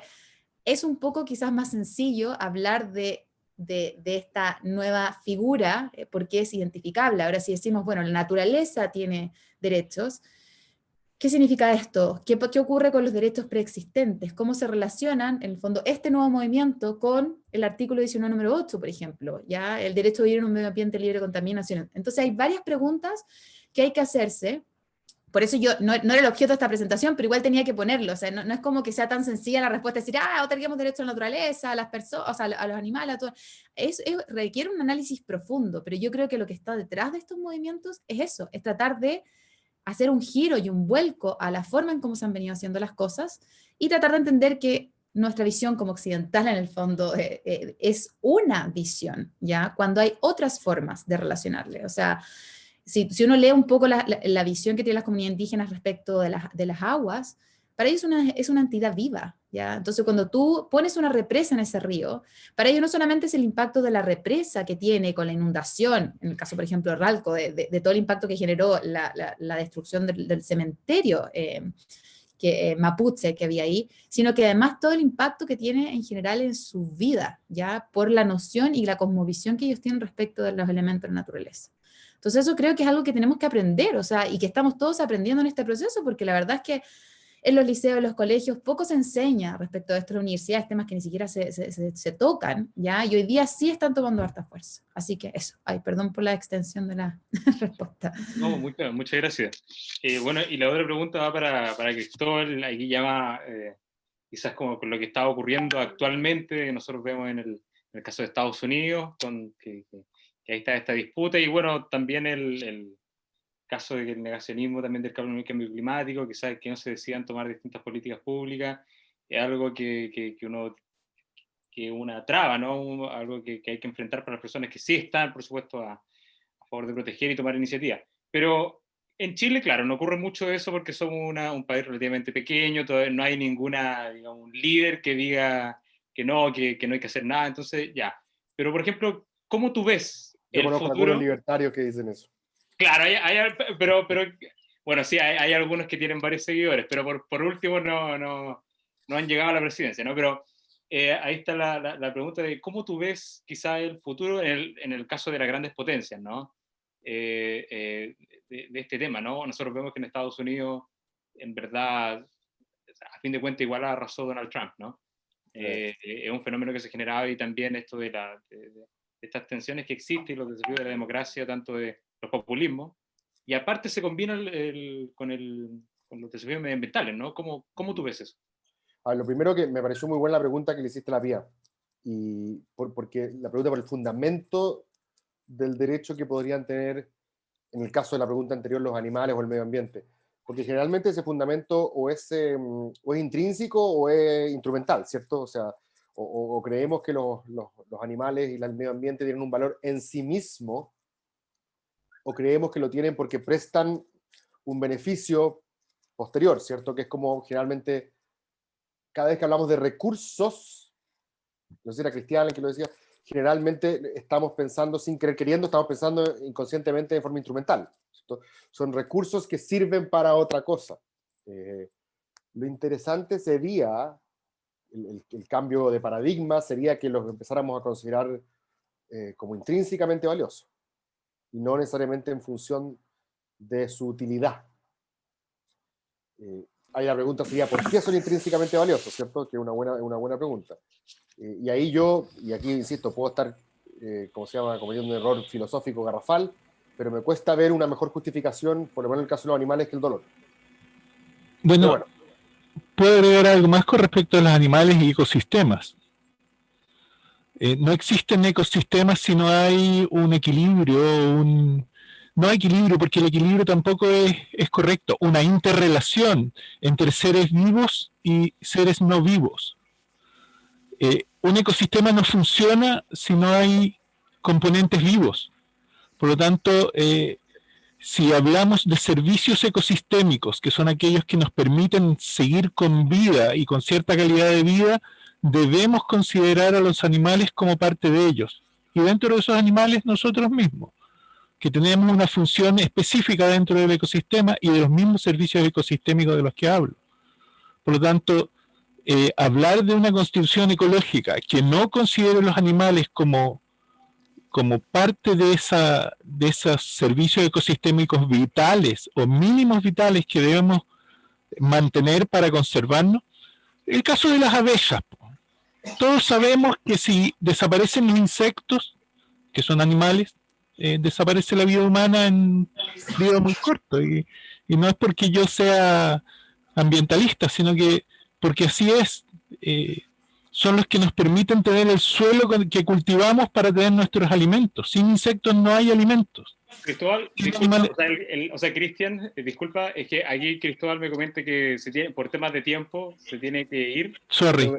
Speaker 5: es un poco quizás más sencillo hablar de esta nueva figura, porque es identificable. Ahora si decimos, bueno, la naturaleza tiene derechos, ¿qué significa esto? ¿Qué ocurre con los derechos preexistentes? ¿Cómo se relacionan, en el fondo, este nuevo movimiento con el artículo 19, número 8, por ejemplo? ¿Ya? El derecho a vivir en un medio ambiente libre de contaminación. Entonces hay varias preguntas que hay que hacerse. Por eso yo, no era el objeto de esta presentación, pero igual tenía que ponerlo, o sea, no es como que sea tan sencilla la respuesta, decir, otorguemos derecho a la naturaleza, a las personas, o sea, a los animales, a todo. Requiere un análisis profundo, pero yo creo que lo que está detrás de estos movimientos es eso, es tratar de hacer un giro y un vuelco a la forma en cómo se han venido haciendo las cosas, y tratar de entender que nuestra visión como occidental en el fondo es una visión, ¿ya? Cuando hay otras formas de relacionarle, o sea, si uno lee un poco la visión que tienen las comunidades indígenas respecto de las aguas, para ellos es una entidad viva, ¿ya? Entonces, cuando tú pones una represa en ese río, para ellos no solamente es el impacto de la represa que tiene con la inundación, en el caso, por ejemplo, de Ralco, de todo el impacto que generó la destrucción del cementerio mapuche que había ahí, sino que además todo el impacto que tiene en general en su vida, ¿ya? Por la noción y la cosmovisión que ellos tienen respecto de los elementos de la naturaleza. Entonces eso creo que es algo que tenemos que aprender, o sea, y que estamos todos aprendiendo en este proceso, porque la verdad es que en los liceos, en los colegios, poco se enseña respecto a esto en las universidades, temas que ni siquiera se tocan, ¿ya? Y hoy día sí están tomando harta fuerza. Así que eso, perdón por la extensión de la respuesta.
Speaker 2: No, muchas gracias. Bueno, y la otra pregunta va para Cristóbal, aquí llama quizás como con lo que está ocurriendo actualmente, que nosotros vemos en el caso de Estados Unidos, que ahí está esta disputa, y bueno, también el caso de que el negacionismo también del cambio climático, quizás que no se decidan tomar distintas políticas públicas, es algo que una traba, ¿no? Algo que hay que enfrentar para las personas que sí están, por supuesto, a favor de proteger y tomar iniciativas. Pero en Chile, claro, no ocurre mucho de eso porque somos un país relativamente pequeño, todavía no hay ninguna, digamos, un líder que diga que no hay que hacer nada, entonces ya. Pero, por ejemplo, ¿cómo tú ves
Speaker 4: Yo
Speaker 2: el
Speaker 4: conozco
Speaker 2: futuro?
Speaker 4: algunos libertarios que dicen eso.
Speaker 2: Claro, pero bueno, sí, hay algunos que tienen varios seguidores, pero por último no han llegado a la presidencia, ¿no? Pero ahí está la pregunta de cómo tú ves quizá el futuro en el caso de las grandes potencias, ¿no? De este tema, ¿no? Nosotros vemos que en Estados Unidos, en verdad, a fin de cuentas, igual arrasó Donald Trump, ¿no? Es un fenómeno que se generaba y también esto de estas tensiones que existen y los desafíos de la democracia, tanto de los populismos, y aparte se combina con los desafíos medioambientales, ¿no? ¿Cómo tú ves eso?
Speaker 4: Lo primero que me pareció muy buena la pregunta que le hiciste a la Pía, y porque la pregunta por el fundamento del derecho que podrían tener, en el caso de la pregunta anterior, los animales o el medio ambiente. Porque generalmente ese fundamento o es intrínseco o es instrumental, ¿cierto? O sea, o creemos que los animales y el medio ambiente tienen un valor en sí mismo, o creemos que lo tienen porque prestan un beneficio posterior, ¿cierto? Que es como generalmente, cada vez que hablamos de recursos, no sé si era Cristian el que lo decía, generalmente estamos pensando, sin querer queriendo, estamos pensando inconscientemente de forma instrumental, ¿cierto? Son recursos que sirven para otra cosa. Lo interesante sería, el cambio de paradigma sería que los empezáramos a considerar como intrínsecamente valiosos, y no necesariamente en función de su utilidad. Ahí la pregunta sería, ¿por qué son intrínsecamente valiosos? ¿Cierto? Que es una buena pregunta. Y ahí y aquí insisto, puedo estar, cometiendo un error filosófico garrafal, pero me cuesta ver una mejor justificación, por lo menos en el caso de los animales, que el dolor.
Speaker 7: Bueno, puedo agregar algo más con respecto a los animales y ecosistemas. No existen ecosistemas si no hay un equilibrio, no hay equilibrio porque el equilibrio tampoco es correcto, una interrelación entre seres vivos y seres no vivos. Un ecosistema no funciona si no hay componentes vivos. Por lo tanto, si hablamos de servicios ecosistémicos, que son aquellos que nos permiten seguir con vida y con cierta calidad de vida, debemos considerar a los animales como parte de ellos. Y dentro de esos animales nosotros mismos, que tenemos una función específica dentro del ecosistema y de los mismos servicios ecosistémicos de los que hablo. Por lo tanto, hablar de una constitución ecológica que no considere los animales como parte de esos servicios ecosistémicos vitales o mínimos vitales que debemos mantener para conservarnos. El caso de las abejas. Todos sabemos que si desaparecen los insectos, que son animales, desaparece la vida humana en un periodo muy corto. Y no es porque yo sea ambientalista, sino que porque así es. Son los que nos permiten tener el suelo que cultivamos para tener nuestros alimentos. Sin insectos no hay alimentos.
Speaker 2: Cristóbal, disculpa, o sea, Cristian, disculpa, es que aquí Cristóbal me comenta que por temas de tiempo se tiene que ir.
Speaker 7: Sorry.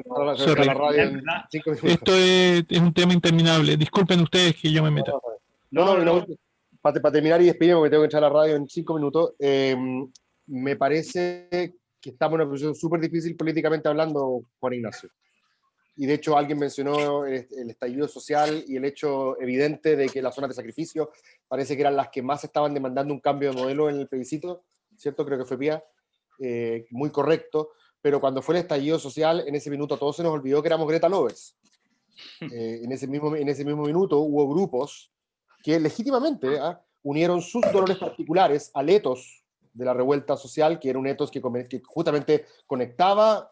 Speaker 7: Esto es un tema interminable. Disculpen ustedes que yo me meta.
Speaker 4: No. Para terminar y despedirme, porque tengo que entrar a la radio en 5 minutos, me parece que estamos en una posición súper difícil políticamente hablando, Juan Ignacio. Y de hecho alguien mencionó el estallido social y el hecho evidente de que las zonas de sacrificio parece que eran las que más estaban demandando un cambio de modelo en el plebiscito, ¿cierto? Creo que fue Pía, muy correcto, pero cuando fue el estallido social, en ese minuto a todos se nos olvidó que éramos Greta Lovers. En ese mismo minuto hubo grupos que legítimamente unieron sus dolores particulares al etos de la revuelta social, que era un etos que justamente conectaba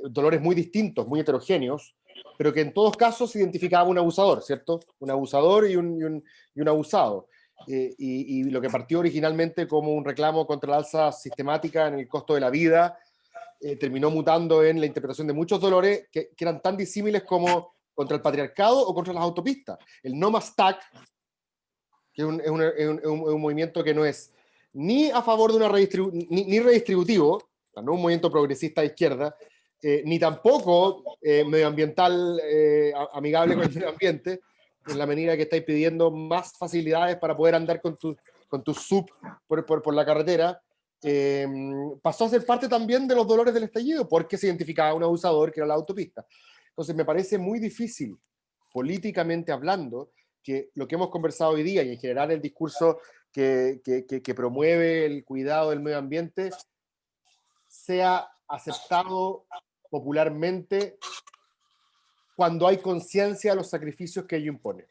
Speaker 4: dolores muy distintos, muy heterogéneos, pero que en todos casos se identificaba un abusador, ¿cierto? Un abusador y un abusado. Y lo que partió originalmente como un reclamo contra la alza sistemática en el costo de la vida, terminó mutando en la interpretación de muchos dolores que eran tan disímiles como contra el patriarcado o contra las autopistas. El no más TAC que es un movimiento que no es ni a favor de una ni redistributivo, o sea, no un movimiento progresista de izquierda, ni tampoco medioambiental, amigable con el medio ambiente, en la medida que estáis pidiendo más facilidades para poder andar con tu sub por la carretera. Pasó a ser parte también de los dolores del estallido, porque se identificaba un abusador que era la autopista. Entonces me parece muy difícil, políticamente hablando, que lo que hemos conversado hoy día y en general el discurso que promueve el cuidado del medio ambiente sea aceptado popularmente cuando hay conciencia de los sacrificios que ello impone.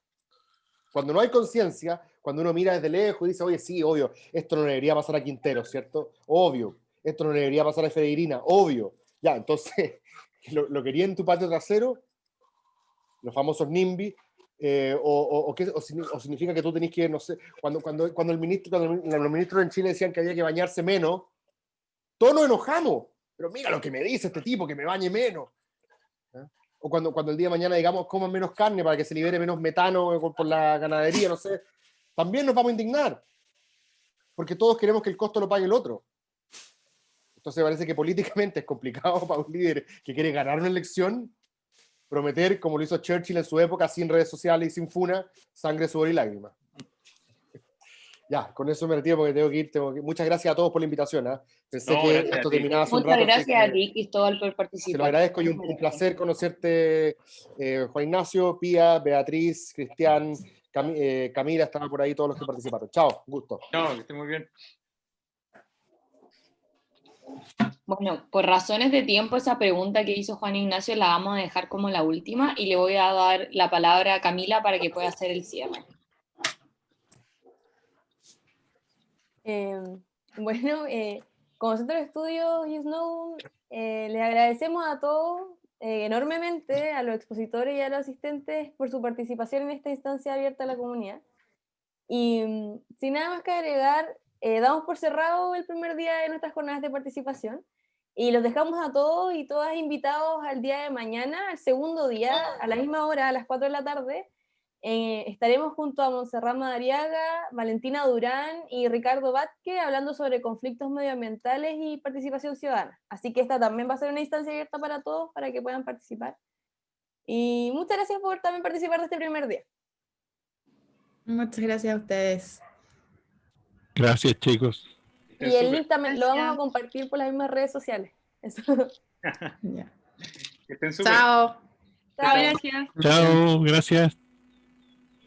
Speaker 4: Cuando no hay conciencia, cuando uno mira desde lejos y dice, oye, sí, obvio, esto no le debería pasar a Quintero, ¿cierto? Obvio. Esto no le debería pasar a Federina, obvio. Ya, entonces, ¿lo quería en tu patio trasero? Los famosos NIMBY. O significa que tú tenés que, no sé, cuando los ministros en Chile decían que había que bañarse menos, todos nos enojamos. Pero mira lo que me dice este tipo, que me bañe menos. ¿Eh? O cuando el día de mañana digamos coman menos carne para que se libere menos metano por la ganadería, no sé, también nos vamos a indignar. Porque todos queremos que el costo lo pague el otro. Entonces parece que políticamente es complicado para un líder que quiere ganar una elección prometer, como lo hizo Churchill en su época, sin redes sociales y sin funa, sangre, sudor y lágrimas. Ya, con eso me retiro porque tengo que ir. Muchas gracias a todos por la invitación. Pensé que esto terminaba hace un rato.
Speaker 3: Muchas gracias a ti, Cristóbal, por participar.
Speaker 4: Se lo agradezco y un placer conocerte, Juan Ignacio, Pía, Beatriz, Cristian, Camila, estaban por ahí todos los que participaron. Chao, gusto.
Speaker 2: Chao, que esté muy bien.
Speaker 3: Bueno, por razones de tiempo, esa pregunta que hizo Juan Ignacio la vamos a dejar como la última y le voy a dar la palabra a Camila para que pueda hacer el cierre.
Speaker 1: Bueno, como Centro de Estudios YouSnow, les agradecemos a todos enormemente, a los expositores y a los asistentes por su participación en esta instancia abierta a la comunidad. Y sin nada más que agregar, damos por cerrado el primer día de nuestras jornadas de participación y los dejamos a todos y todas invitados al día de mañana, al segundo día, a la misma hora, a las 4 de la tarde. Estaremos junto a Montserrat Madariaga, Valentina Durán y Ricardo Vázquez hablando sobre conflictos medioambientales y participación ciudadana. Así que esta también va a ser una instancia abierta para todos, para que puedan participar. Y muchas gracias por también participar de este primer día.
Speaker 5: Muchas gracias a ustedes.
Speaker 7: Gracias, chicos.
Speaker 1: Y el link también lo vamos a compartir por las mismas redes sociales. Eso.
Speaker 5: Ya.
Speaker 2: Que estén súper.
Speaker 5: Chao.
Speaker 6: Chao, gracias.
Speaker 7: Chao, gracias.